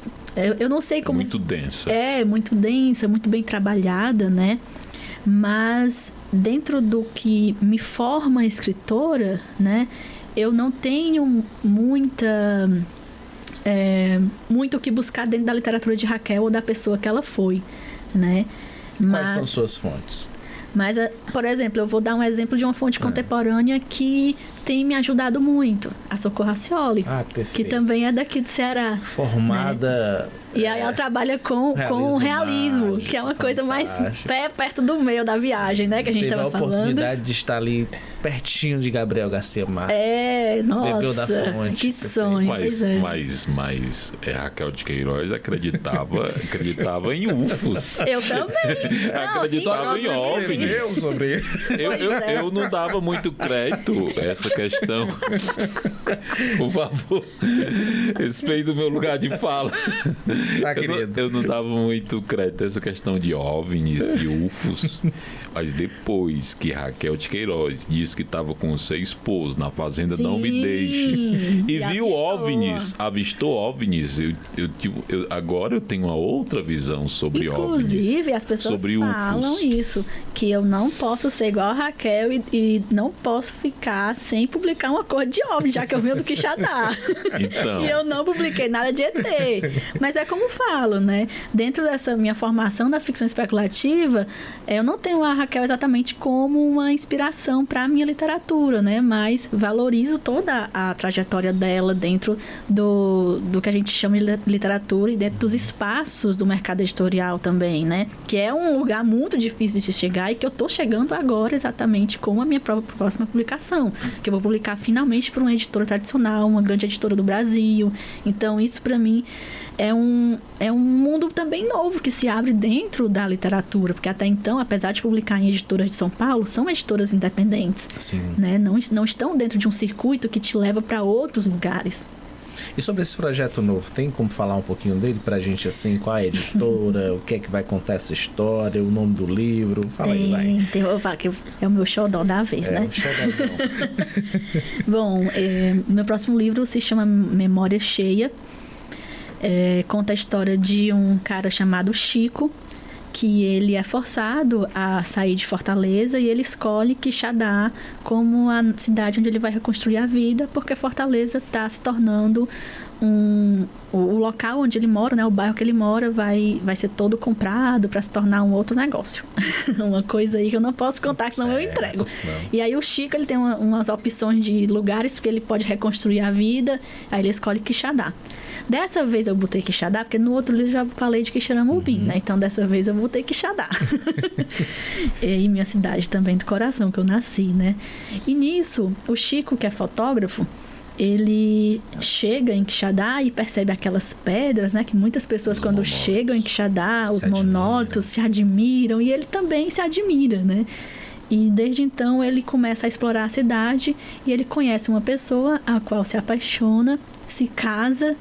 Eu não sei como... Muito densa. Muito densa, muito bem trabalhada, né? Mas dentro do que me forma escritora, né? Eu não tenho muito o que buscar dentro da literatura de Raquel ou da pessoa que ela foi, né? Quais são suas fontes? Mas, por exemplo, eu vou dar um exemplo de uma fonte contemporânea que tem me ajudado muito. A Socorro Racioli, que também é daqui do Ceará. Formada... Né? E aí ela trabalha com o realismo, mágico, que é uma coisa mais perto do meio da viagem, né? Que a gente estava falando. Teve a oportunidade de estar ali pertinho de Gabriel Garcia Marques. Nossa, da fonte, que sonho. Mas Raquel de Queiroz acreditava em UFOs. Eu também. Acreditava em OVNIs. Eu não dava muito crédito a essa questão. Por favor, respeite o meu lugar de fala. Tá, querido. Eu não dava muito crédito a essa questão de OVNIs, de UFOs. Mas depois que Raquel de Queiroz disse que estava com o seu esposo na fazenda Não Me Deixes e viu OVNIs, avistou OVNIs, agora eu tenho uma outra visão sobre OVNIs. Inclusive, as pessoas falam UFOs. isso, que eu não posso ser igual a Raquel e não posso ficar sem publicar uma cor de OVNI, já que eu venho do Quixadá. Então. E eu não publiquei nada de ET. Mas é como falo, né? Dentro dessa minha formação da ficção especulativa, eu não tenho a Raquel exatamente como uma inspiração para a minha literatura, né? Mas valorizo toda a trajetória dela dentro do que a gente chama de literatura e dentro dos espaços do mercado editorial também, né? Que é um lugar muito difícil de chegar e que eu tô chegando agora exatamente com a minha próxima publicação, que eu vou publicar finalmente por uma editora tradicional, uma grande editora do Brasil. Então, isso para mim é um mundo também novo que se abre dentro da literatura, porque até então, apesar de publicar em editoras de São Paulo, são editoras independentes, né? Não estão dentro de um circuito que te leva para outros lugares. E sobre esse projeto novo, tem como falar um pouquinho dele pra gente, assim, qual é a editora, o que é que vai contar essa história, o nome do livro? Fala aí, vai. Eu falo que é o meu xodó da vez, né? É, o xodózão. Bom, meu próximo livro se chama Memória Cheia. Conta a história de um cara chamado Chico, que ele é forçado a sair de Fortaleza e ele escolhe Quixadá como a cidade onde ele vai reconstruir a vida, porque Fortaleza está se tornando o local onde ele mora, né, o bairro que ele mora vai ser todo comprado para se tornar um outro negócio. Uma coisa aí que eu não posso contar, senão eu entrego. Não. E aí o Chico, ele tem umas opções de lugares que ele pode reconstruir a vida, aí ele escolhe Quixadá. Dessa vez eu botei Quixadá, porque no outro livro eu já falei de Quixeramobim, né? Então dessa vez eu botei Quixadá. E minha cidade também do coração, que eu nasci, né? E nisso, o Chico, que é fotógrafo, ele chega em Quixadá e percebe aquelas pedras, né? Que muitas pessoas, quando chegam em Quixadá, os monólitos se admiram, e ele também se admira, né? E desde então ele começa a explorar a cidade e ele conhece uma pessoa a qual se apaixona, se casa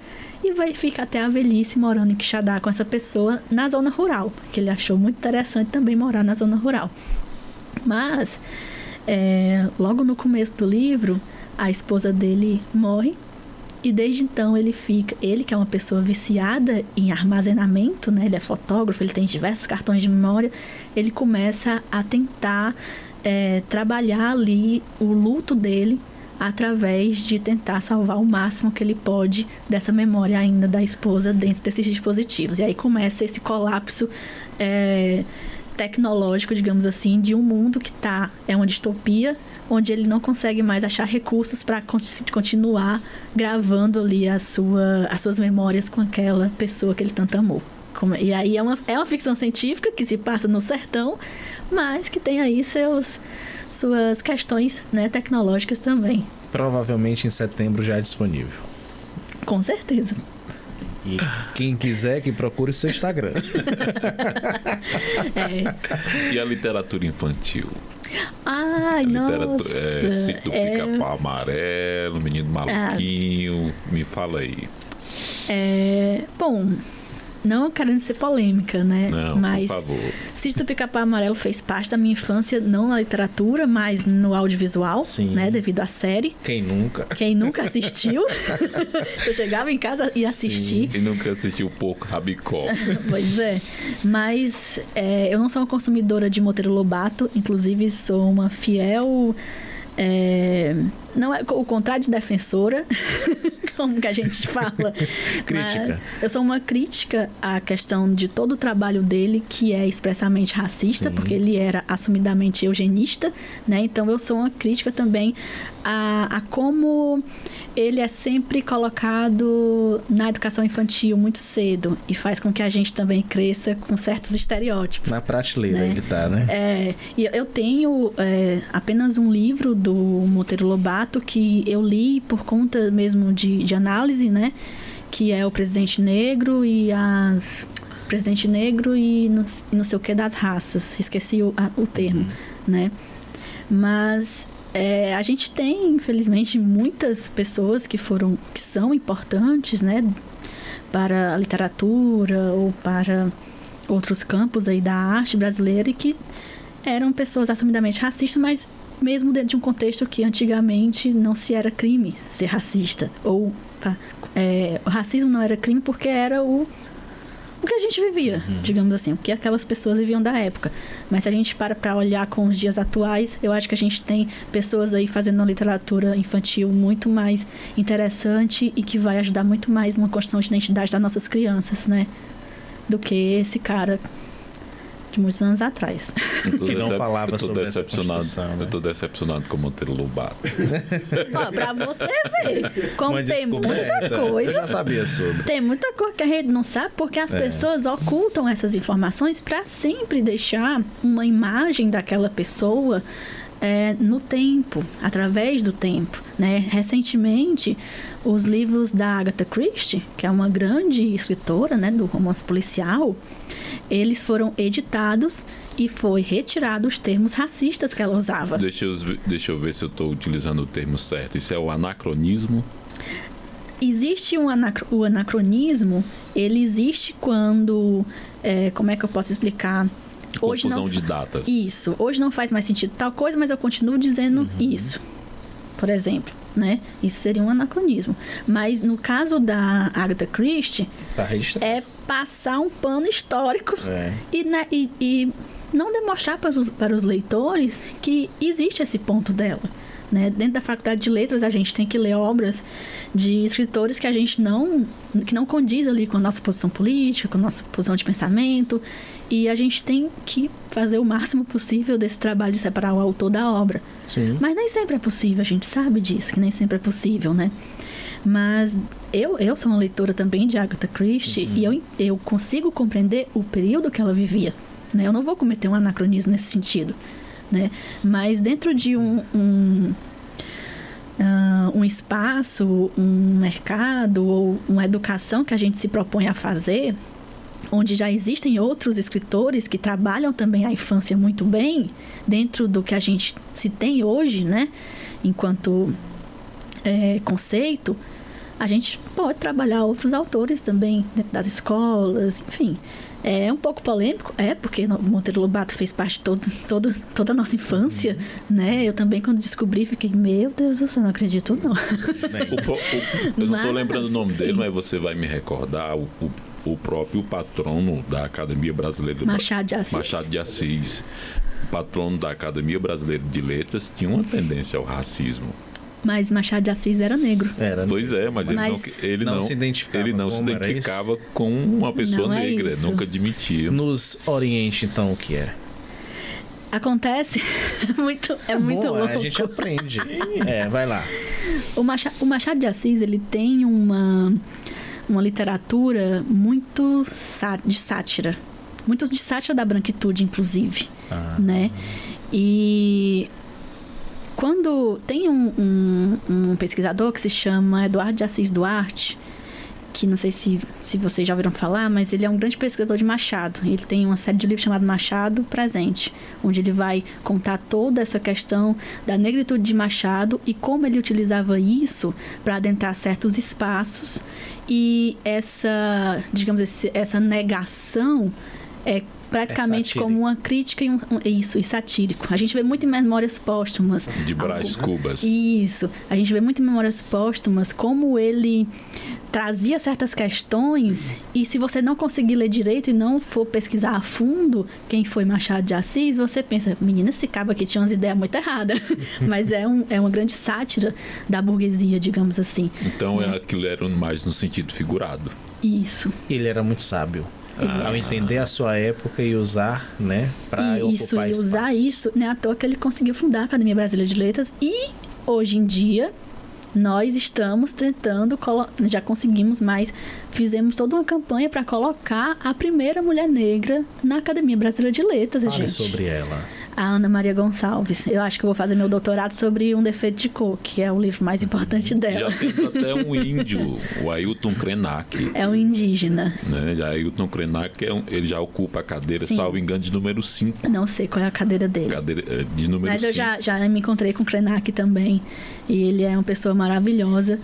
e vai ficar até a velhice morando em Quixadá com essa pessoa na zona rural, que ele achou muito interessante também morar na zona rural. Mas, logo no começo do livro, a esposa dele morre e desde então ele que é uma pessoa viciada em armazenamento, né? Ele é fotógrafo, ele tem diversos cartões de memória, ele começa a tentar trabalhar ali o luto dele através de tentar salvar o máximo que ele pode dessa memória ainda da esposa dentro desses dispositivos. E aí começa esse colapso tecnológico, digamos assim, de um mundo que é uma distopia, onde ele não consegue mais achar recursos para continuar gravando ali as suas memórias com aquela pessoa que ele tanto amou. E aí é uma ficção científica que se passa no sertão, mas que tem aí suas questões, né, tecnológicas também. Provavelmente em setembro já é disponível. Com certeza. E quem quiser que procure o seu Instagram. E a literatura infantil? Ai, nossa. Sítio do Pica-Pau Amarelo, Menino Maluquinho. Me fala aí. Bom, não querendo ser polêmica, né? Não, mas por favor. Sítio do Pica-Pau Amarelo fez parte da minha infância, não na literatura, mas no audiovisual, né? Devido à série. Quem nunca? Quem nunca assistiu? Eu chegava em casa e assistia. Quem nunca assistiu Porco Rabicó? Pois é. Mas eu não sou uma consumidora de Monteiro Lobato, inclusive sou uma fiel... não é o contrário de defensora, como que a gente fala. Crítica. Eu sou uma crítica à questão de todo o trabalho dele, que é expressamente racista, porque ele era assumidamente eugenista, né? Então eu sou uma crítica também a como ele é sempre colocado na educação infantil muito cedo e faz com que a gente também cresça com certos estereótipos. Na prateleira, né? Ele tá, né? E eu tenho apenas um livro do Monteiro Lobato que eu li por conta mesmo de análise, né? Que é o Presidente Negro e Presidente Negro e não sei o que das raças. Esqueci o termo, né? Mas a gente tem, infelizmente, muitas pessoas que são importantes, né, para a literatura ou para outros campos aí da arte brasileira e que eram pessoas assumidamente racistas, mas mesmo dentro de um contexto que antigamente não se era crime ser racista. Ou o racismo não era crime porque era o que a gente vivia, digamos assim, o que aquelas pessoas viviam da época. Mas se a gente para olhar com os dias atuais, eu acho que a gente tem pessoas aí fazendo uma literatura infantil muito mais interessante e que vai ajudar muito mais numa construção de identidade das nossas crianças, né? Do que esse cara de muitos anos atrás. Que não falava sobre essa construção, né? Eu tô decepcionado com o Monteiro Lobato. Ó, pra você ver, como tem muita coisa. Eu já sabia sobre. Tem muita coisa que a gente não sabe, porque as pessoas ocultam essas informações para sempre deixar uma imagem daquela pessoa no tempo, através do tempo, né? Recentemente, os livros da Agatha Christie, que é uma grande escritora, né, do romance policial, eles foram editados e foi retirado os termos racistas que ela usava. Deixa eu ver se eu estou utilizando o termo certo. Isso é o anacronismo? Existe o anacronismo, ele existe quando... como é que eu posso explicar? Confusão de datas. Isso. Hoje não faz mais sentido tal coisa, mas eu continuo dizendo isso. Por exemplo, né? Isso seria um anacronismo. Mas no caso da Agatha Christie, é passar um pano histórico e não demonstrar para os leitores que existe esse ponto dela. Né? Dentro da Faculdade de Letras, a gente tem que ler obras de escritores que a gente que não condiz ali com a nossa posição política, com a nossa posição de pensamento, e a gente tem que fazer o máximo possível desse trabalho de separar o autor da obra. Sim. Mas nem sempre é possível, a gente sabe disso, que nem sempre é possível, né? Mas eu sou uma leitora também de Agatha Christie e eu consigo compreender o período que ela vivia, né? Eu não vou cometer um anacronismo nesse sentido, né? Mas dentro de um espaço, um mercado ou uma educação que a gente se propõe a fazer, onde já existem outros escritores que trabalham também a infância muito bem, dentro do que a gente se tem hoje, né? Enquanto conceito, a gente pode trabalhar outros autores também dentro das escolas, enfim. É um pouco polêmico, porque o Monteiro Lobato fez parte de toda a nossa infância, né? Eu também, quando descobri, fiquei, meu Deus do céu, não acredito, não. Eu não estou lembrando o nome dele, mas você vai me recordar o próprio patrono da Academia Brasileira... Machado de Assis. Machado de Assis. O patrono da Academia Brasileira de Letras tinha uma tendência ao racismo. Mas Machado de Assis era negro. Pois é, mas ele não se identificava com uma pessoa negra, isso. nunca admitia. Nos Oriente, então, o que é? Acontece, é muito louco. A gente aprende. Vai lá. O Machado de Assis, ele tem uma literatura muito de sátira. Muito de sátira da branquitude, inclusive. Né? E... quando tem um pesquisador que se chama Eduardo de Assis Duarte, que não sei se vocês já ouviram falar, mas ele é um grande pesquisador de Machado. Ele tem uma série de livros chamado Machado Presente, onde ele vai contar toda essa questão da negritude de Machado e como ele utilizava isso para adentrar certos espaços. E essa negação praticamente como uma crítica e satírico. A gente vê muito em Memórias Póstumas. De Brás Cubas. Isso. A gente vê muito em Memórias Póstumas como ele trazia certas questões e se você não conseguir ler direito e não for pesquisar a fundo quem foi Machado de Assis, você pensa, menina, esse cabo aqui tinha umas ideias muito erradas. Mas é uma grande sátira da burguesia, digamos assim. Então aquilo era mais no sentido figurado. Isso. Ele era muito sábio. Ao entender a sua época e usar, né, para ocupar espaço. Isso, e usar isso, né, à toa que ele conseguiu fundar a Academia Brasileira de Letras e, hoje em dia, nós estamos tentando, já conseguimos, mas fizemos toda uma campanha para colocar a primeira mulher negra na Academia Brasileira de Letras, Fale gente. sobre ela. A Ana Maria Gonçalves. Eu acho que eu vou fazer meu doutorado sobre Um Defeito de Cor, que é o livro mais importante dela. Já temos até um índio, o Ailton Krenak. É um indígena. Né? Já Ailton Krenak, ele já ocupa a cadeira, Sim. salvo engano, de número 5. Não sei qual é a cadeira dele. Cadeira de número 5. Mas eu já me encontrei com o Krenak também. E ele é uma pessoa maravilhosa.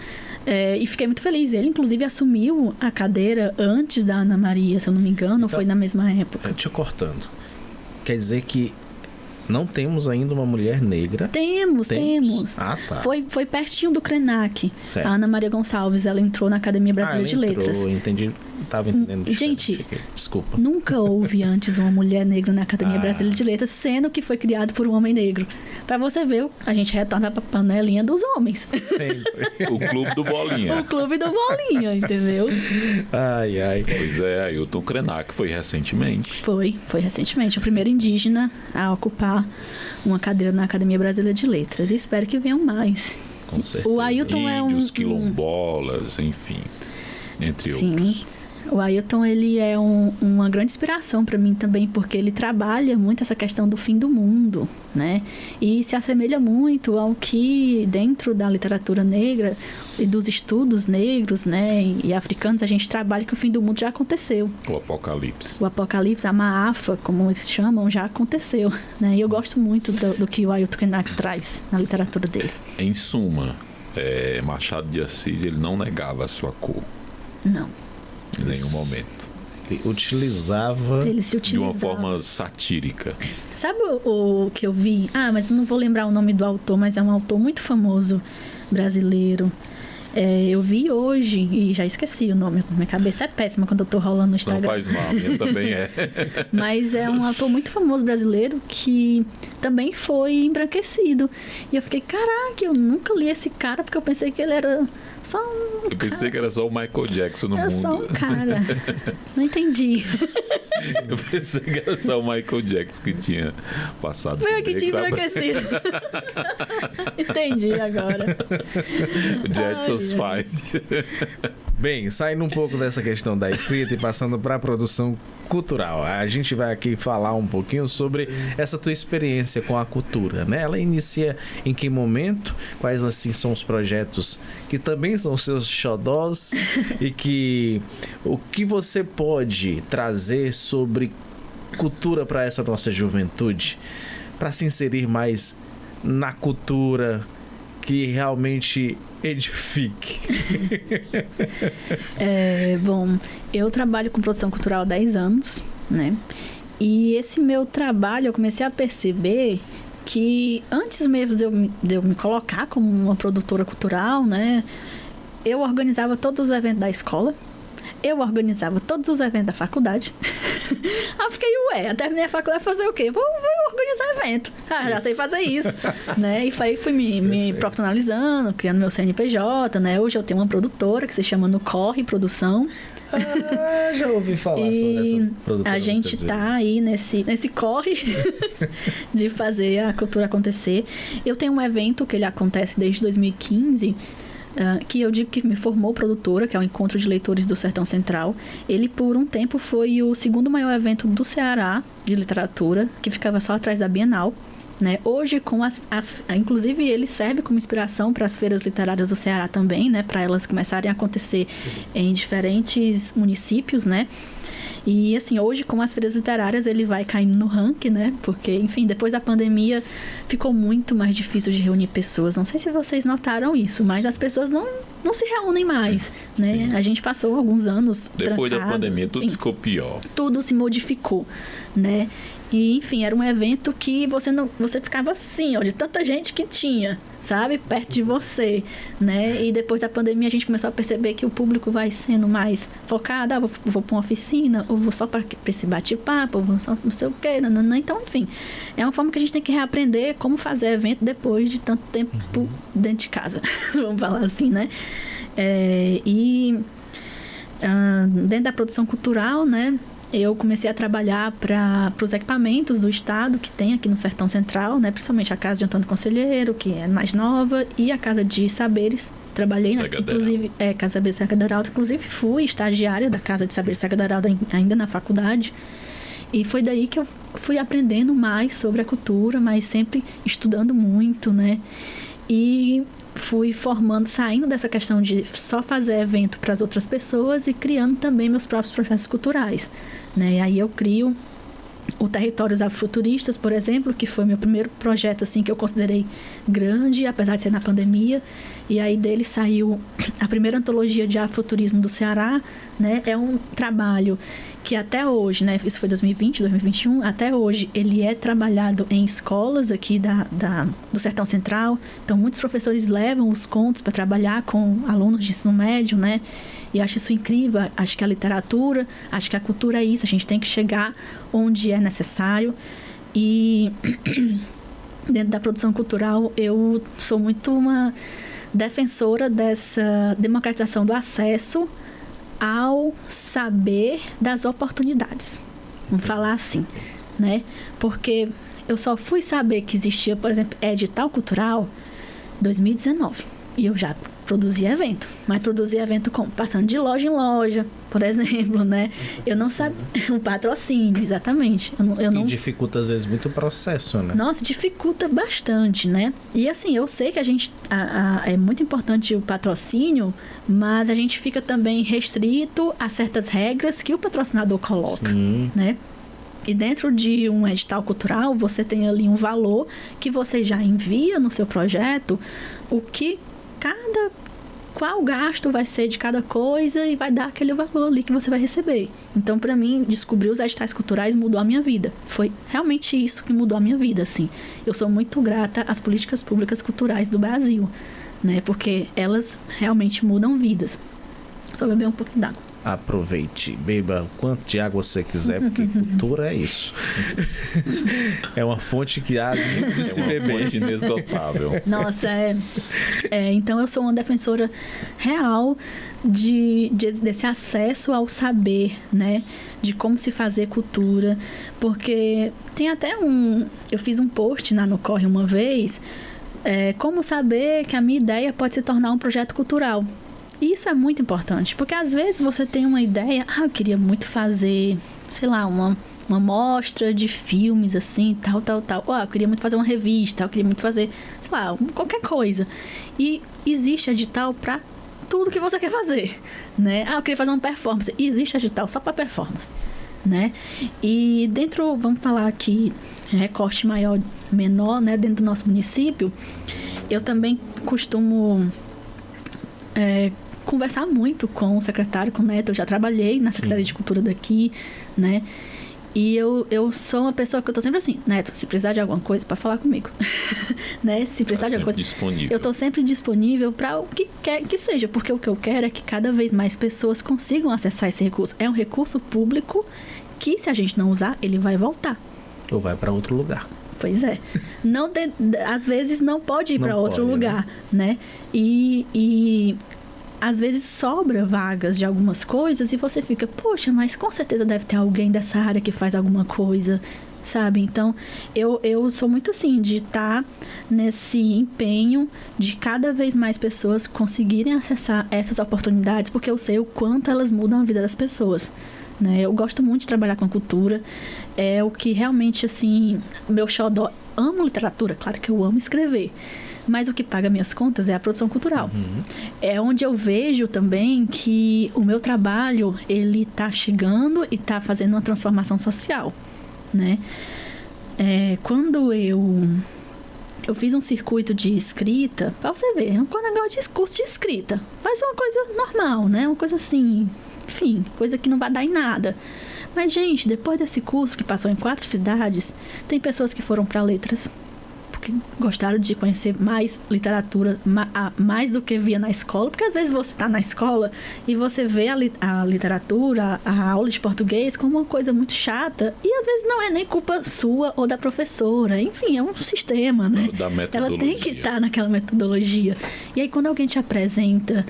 E fiquei muito feliz. Ele, inclusive, assumiu a cadeira antes da Ana Maria, se eu não me engano, ou foi na mesma época. Te cortando. Quer dizer que não temos ainda uma mulher negra? Temos. Ah, tá. Foi pertinho do Krenak. Certo. A Ana Maria Gonçalves, ela entrou na Academia Brasileira de Letras. Entendi. Tava entendendo. Gente, desculpa. Nunca houve antes uma mulher negra na Academia Brasileira de Letras, sendo que foi criado por um homem negro. Pra você ver, a gente retorna pra panelinha dos homens. Sempre. O Clube do Bolinha. O Clube do Bolinha, entendeu? Ai. Pois é, Ailton Krenak foi recentemente. Foi recentemente o primeiro indígena a ocupar uma cadeira na Academia Brasileira de Letras. E espero que venham mais. Com certeza. O Ailton é Índios, quilombolas, enfim, entre Sim. outros. O Ailton, ele é uma grande inspiração para mim também, porque ele trabalha muito essa questão do fim do mundo, né? E se assemelha muito ao que dentro da literatura negra e dos estudos negros, né, e africanos, a gente trabalha que o fim do mundo já aconteceu. O Apocalipse. O Apocalipse, a Maafa, como eles chamam, já aconteceu, né? E eu gosto muito do que o Ailton Krenak traz na literatura dele. Em suma, Machado de Assis, ele não negava a sua cor. Não. Em nenhum momento. Ele utilizava. Ele se De uma utilizava. forma satírica. Sabe o que eu vi? Mas eu não vou lembrar o nome do autor, mas é um autor muito famoso brasileiro. Eu vi hoje e já esqueci o nome. Minha cabeça é péssima quando eu tô rolando no Instagram. Não faz mal, a minha também é. Mas é um autor muito famoso brasileiro que também foi embranquecido. E eu fiquei, caraca, eu nunca li esse cara porque eu pensei que ele era só um Eu pensei que era só o Michael Jackson no Era mundo. só um cara. Não entendi. Eu pensei que era só o Michael Jackson que tinha passado. Foi eu que tinha embranquecido. Entendi agora. Jetsons 5. Bem, saindo um pouco dessa questão da escrita e passando para a produção cultural, a gente vai aqui falar um pouquinho sobre essa tua experiência com a cultura, né? Ela inicia em que momento? Quais assim são os projetos que também são seus xodós e que o que você pode trazer sobre cultura para essa nossa juventude, para se inserir mais na cultura que realmente edifique? Bom, eu trabalho com produção cultural há 10 anos, né? E esse meu trabalho, eu comecei a perceber que antes mesmo de eu me colocar como uma produtora cultural, né? Eu organizava todos os eventos da escola. Eu organizava todos os eventos da faculdade. Aí eu fiquei, terminei a faculdade, fazer o quê? Vou organizar evento. Já sei fazer isso. Né? E aí fui me profissionalizando, criando meu CNPJ, né? Hoje eu tenho uma produtora que se chama No Corre Produção. Já ouvi falar sobre essa produtora. A gente tá aí nesse corre de fazer a cultura acontecer. Eu tenho um evento que ele acontece desde 2015, que eu digo que me formou produtora, que é o Encontro de Leitores do Sertão Central. Ele, por um tempo, foi o segundo maior evento do Ceará de literatura, que ficava só atrás da Bienal. Né? Hoje, inclusive, ele serve como inspiração para as feiras literárias do Ceará também, né? Para elas começarem a acontecer em diferentes municípios, né? E, assim, hoje, com as feiras literárias, ele vai caindo no ranking, né? Porque, enfim, depois da pandemia, ficou muito mais difícil de reunir pessoas. Não sei se vocês notaram isso, mas as pessoas não se reúnem mais, né? Sim. A gente passou alguns anos Depois da trancados, pandemia, tudo enfim, ficou pior. tudo se modificou, né? E, enfim, era um evento que você ficava assim, ó, de tanta gente que tinha, sabe? Perto de você, né? E depois da pandemia a gente começou a perceber que o público vai sendo mais focado. Vou para uma oficina, ou vou só para esse bate-papo, ou vou só não sei o quê. Então, enfim, é uma forma que a gente tem que reaprender como fazer evento depois de tanto tempo dentro de casa, vamos falar assim, né? Dentro da produção cultural, né? Eu comecei a trabalhar para os equipamentos do estado que tem aqui no Sertão Central, né? Principalmente a Casa de Antônio Conselheiro, que é mais nova, e a Casa de Saberes. Trabalhei, inclusive, Casa de Saberes Alto. Inclusive, fui estagiária da Casa de Saberes Alto ainda na faculdade. E foi daí que eu fui aprendendo mais sobre a cultura, mas sempre estudando muito, né? E fui formando, saindo dessa questão de só fazer evento para as outras pessoas e criando também meus próprios projetos culturais, né? E aí eu crio o Territórios Afrofuturistas, por exemplo, que foi meu primeiro projeto assim que eu considerei grande, apesar de ser na pandemia. E aí dele saiu a primeira antologia de afrofuturismo do Ceará, né? É um trabalho que até hoje, né? Isso foi 2020, 2021, até hoje ele é trabalhado em escolas aqui do Sertão Central. Então muitos professores levam os contos para trabalhar com alunos de ensino médio, né? E acho isso incrível, acho que a literatura, acho que a cultura é isso, a gente tem que chegar onde é necessário. E dentro da produção cultural, eu sou muito uma defensora dessa democratização do acesso ao saber das oportunidades. Vamos falar assim, né? Porque eu só fui saber que existia, por exemplo, edital cultural em 2019. E eu já produzia evento, mas produzia evento como? Passando de loja em loja, por exemplo, né? Eu não sabia... Um patrocínio, exatamente. Eu não... E dificulta, às vezes, muito o processo, né? Nossa, dificulta bastante, né? E, assim, eu sei que a gente... é muito importante o patrocínio, mas a gente fica também restrito a certas regras que o patrocinador coloca, né? E dentro de um edital cultural, você tem ali um valor que você já envia no seu projeto, o que qual gasto vai ser de cada coisa e vai dar aquele valor ali que você vai receber. Então, para mim, descobrir os editais culturais mudou a minha vida. Foi realmente isso que mudou a minha vida, assim. Eu sou muito grata às políticas públicas culturais do Brasil, né? Porque elas realmente mudam vidas. Só beber um pouquinho d'água. Aproveite, beba o quanto de água você quiser, porque cultura é isso. É uma fonte que há de se beber. É uma fonte inesgotável. Nossa, então eu sou uma defensora real desse acesso ao saber, né? De como se fazer cultura. Porque tem até eu fiz um post no Corre uma vez, como saber que a minha ideia pode se tornar um projeto cultural. E isso é muito importante, porque às vezes você tem uma ideia, eu queria muito fazer, sei lá, uma mostra de filmes, assim, tal. Eu queria muito fazer uma revista, eu queria muito fazer, sei lá, qualquer coisa. E existe edital para tudo que você quer fazer, né? Eu queria fazer uma performance. E existe edital só para performance, né? E dentro, vamos falar aqui, recorte menor, né? Dentro do nosso município, eu também costumo... conversar muito com o secretário, com o Neto. Eu já trabalhei na Secretaria de Cultura daqui, né? E eu sou uma pessoa que eu tô sempre assim, Neto, se precisar de alguma coisa, para falar comigo, né? Se precisar de alguma coisa, disponível. Eu tô sempre disponível para o que quer que seja, porque o que eu quero é que cada vez mais pessoas consigam acessar esse recurso. É um recurso público que, se a gente não usar, ele vai voltar. Ou vai para outro lugar. Pois é. Às vezes não pode ir para outro lugar, né? E às vezes sobra vagas de algumas coisas e você fica, poxa, mas com certeza deve ter alguém dessa área que faz alguma coisa, sabe? Então, eu sou muito assim, de estar nesse empenho de cada vez mais pessoas conseguirem acessar essas oportunidades, porque eu sei o quanto elas mudam a vida das pessoas, né? Eu gosto muito de trabalhar com cultura, é o que realmente, assim, meu xodó. Amo literatura, claro que eu amo escrever, mas o que paga minhas contas é a produção cultural. É onde eu vejo também que o meu trabalho, ele tá chegando e tá fazendo uma transformação social, né? Quando eu fiz um circuito de escrita, pra você ver, um negócio de curso de escrita, faz uma coisa normal, né? Uma coisa assim, enfim, coisa que não vai dar em nada. Mas, gente, depois desse curso que passou em 4 cidades, tem pessoas que foram para letras, porque gostaram de conhecer mais literatura, mais do que via na escola. Porque às vezes você está na escola e você vê a literatura, a aula de português como uma coisa muito chata. E às vezes não é nem culpa sua ou da professora. Enfim, é um sistema, né? Da metodologia. Ela tem que estar naquela metodologia. E aí quando alguém te apresenta...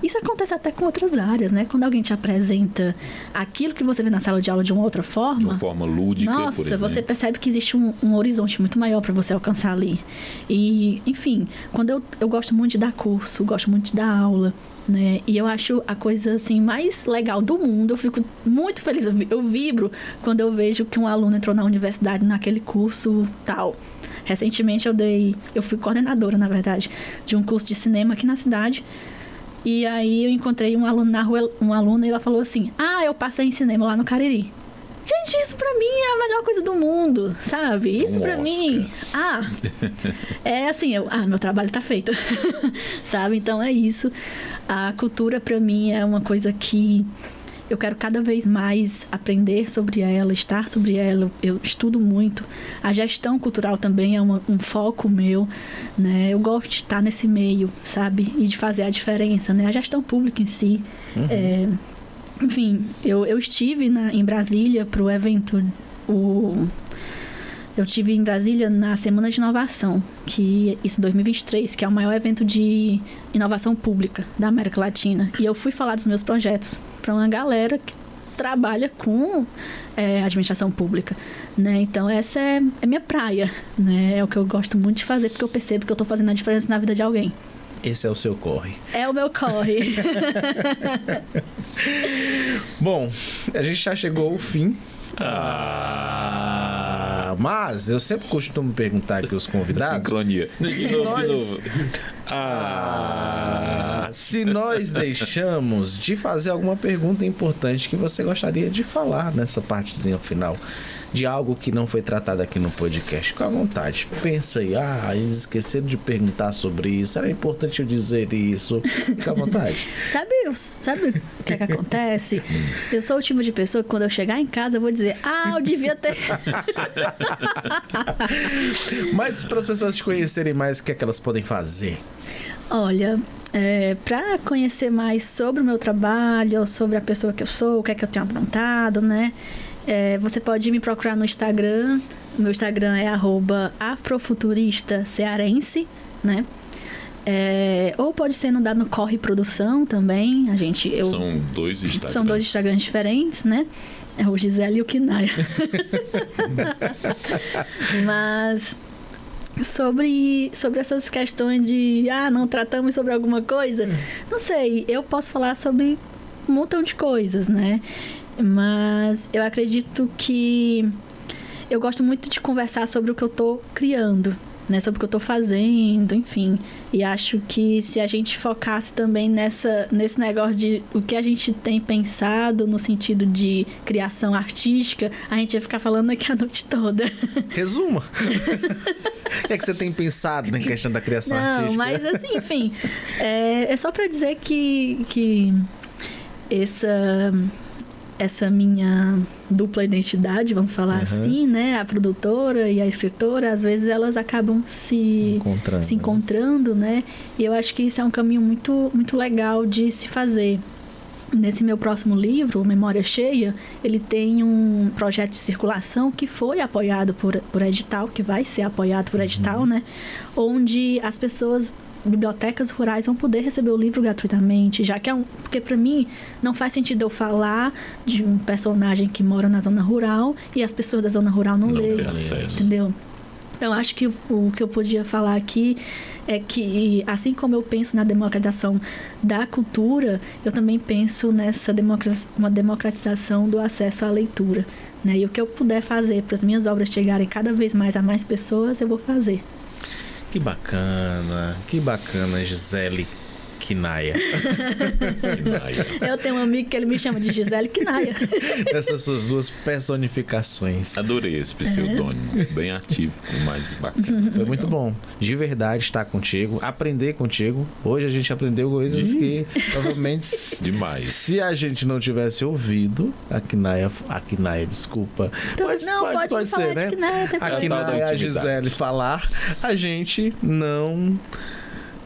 isso acontece até com outras áreas, né? Quando alguém te apresenta aquilo que você vê na sala de aula de uma outra forma... De uma forma lúdica, nossa, por exemplo. você percebe que existe um horizonte muito maior para você alcançar ali. E, enfim, quando eu gosto muito de dar curso, gosto muito de dar aula, né? E eu acho a coisa assim mais legal do mundo. Eu fico muito feliz, eu vibro quando eu vejo que um aluno entrou na universidade naquele curso tal. Recentemente eu fui coordenadora, na verdade, de um curso de cinema aqui na cidade. E aí eu encontrei um aluno na rua, e ela falou assim: eu passei em cinema lá no Cariri. Gente, isso pra mim é a melhor coisa do mundo, sabe? Isso pra mim... é assim, meu trabalho tá feito, sabe? Então é isso. A cultura pra mim é uma coisa que eu quero cada vez mais aprender sobre ela, estar sobre ela. Eu estudo muito. A gestão cultural também é um foco meu, né? Eu gosto de estar nesse meio, sabe? E de fazer a diferença, né? A gestão pública em si. Enfim, eu estive em Brasília para o evento. Eu estive em Brasília na Semana de Inovação, isso 2023, que é o maior evento de inovação pública da América Latina. E eu fui falar dos meus projetos para uma galera que trabalha com administração pública, né? Então, essa é minha praia, né? É o que eu gosto muito de fazer, porque eu percebo que eu estou fazendo a diferença na vida de alguém. Esse é o seu corre. É o meu corre. Bom, a gente já chegou ao fim. Mas eu sempre costumo perguntar aqui aos convidados. Sincronia. Se nós deixamos de fazer alguma pergunta importante que você gostaria de falar nessa partezinha final, de algo que não foi tratado aqui no podcast, fica à vontade. Pensa aí, eles esqueceram de perguntar sobre isso, era importante eu dizer isso. Fica à vontade. Sabe o que acontece? Eu sou o tipo de pessoa que quando eu chegar em casa eu vou dizer, eu devia ter... Mas para as pessoas te conhecerem mais, o que é que elas podem fazer? Olha, para conhecer mais sobre o meu trabalho, sobre a pessoa que eu sou, o que é que eu tenho aprontado, né? Você pode me procurar no Instagram. Meu Instagram é @afrofuturistacearense, né? Ou pode ser no Corre Produção também. São dois Instagrams. São dois Instagrams diferentes, né? É o Gisele e o Kinaia. Mas sobre essas questões de não tratamos sobre alguma coisa, não sei, eu posso falar sobre um montão de coisas, né? Mas eu acredito que eu gosto muito de conversar sobre o que eu tô criando, né? Sobre o que eu tô fazendo, enfim. E acho que se a gente focasse também nesse negócio de o que a gente tem pensado no sentido de criação artística, a gente ia ficar falando aqui a noite toda. Resuma. O que é que você tem pensado na questão da criação artística? Não, mas assim, enfim. É só para dizer que essa minha dupla identidade, vamos falar assim, né? A produtora e a escritora, às vezes elas acabam se encontrando, né? E eu acho que isso é um caminho muito, muito legal de se fazer. Nesse meu próximo livro, Memória Cheia, ele tem um projeto de circulação que foi apoiado por edital, que vai ser apoiado por edital, né? Onde as pessoas... bibliotecas rurais vão poder receber o livro gratuitamente, já que porque para mim não faz sentido eu falar de um personagem que mora na zona rural e as pessoas da zona rural não lêem, entendeu? Então acho que o que eu podia falar aqui é que, assim como eu penso na democratização da cultura, eu também penso nessa democratização do acesso à leitura, né? E o que eu puder fazer para as minhas obras chegarem cada vez mais a mais pessoas, eu vou fazer. Que bacana, Gisele Kinaia. Eu tenho um amigo que ele me chama de Gisele Kinaia. Essas suas duas personificações. Adorei esse pseudônimo, bem ativo, o mais bacana. Foi muito bom, de verdade, estar contigo, aprender contigo. Hoje a gente aprendeu coisas que provavelmente demais. Se a gente não tivesse ouvido a Kinaia, desculpa. Pode ser, né? A Kinaia e a Gisele falar, a gente não...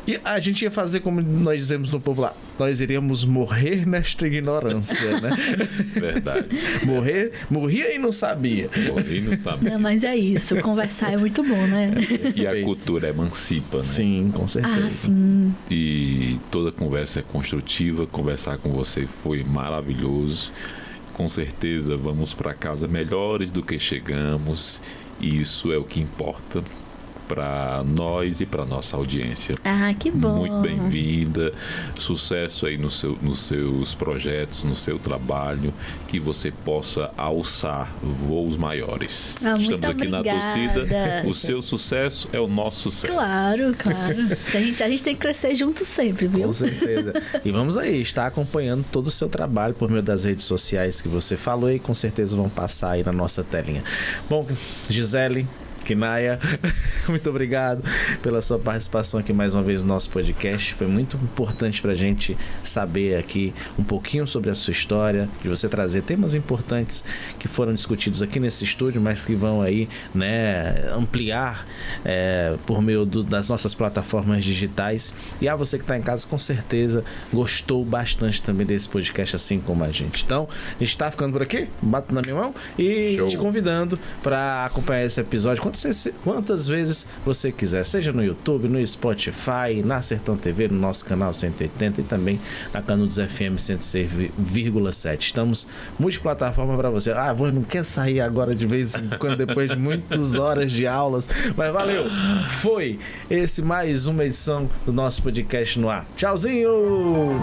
E a gente ia fazer como nós dizemos no popular, nós iríamos morrer nesta ignorância, né? Verdade. Morria e não sabia. Não, mas é isso, conversar é muito bom, né? E a cultura emancipa, né? Sim, com certeza. Sim. E toda conversa é construtiva, conversar com você foi maravilhoso. Com certeza vamos para casa melhores do que chegamos, e isso é o que importa. para nós e para nossa audiência. Ah, que bom. Muito bem-vinda. Sucesso aí nos seus projetos, no seu trabalho, que você possa alçar voos maiores. Estamos aqui obrigada. na torcida. O seu sucesso é o nosso sucesso. Claro. A gente tem que crescer juntos sempre, viu? Com certeza. E vamos aí, estar acompanhando todo o seu trabalho por meio das redes sociais que você falou e com certeza vão passar aí na nossa telinha. Bom, Gisele, Kinaya, muito obrigado pela sua participação aqui mais uma vez no nosso podcast. Foi muito importante pra gente saber aqui um pouquinho sobre a sua história, de você trazer temas importantes que foram discutidos aqui nesse estúdio, mas que vão aí, né, ampliar por meio das nossas plataformas digitais. E a você que está em casa, com certeza gostou bastante também desse podcast, assim como a gente. Então, a gente tá ficando por aqui, bato na minha mão e Show. te convidando para acompanhar esse episódio quantas vezes você quiser, seja no YouTube, no Spotify, na Sertão TV, no nosso canal 180 e também na Canudos FM 106,7. Estamos multiplataforma para você. Não quer sair agora de vez em quando, depois de muitas horas de aulas, mas valeu. Foi esse mais uma edição do nosso podcast no ar. Tchauzinho!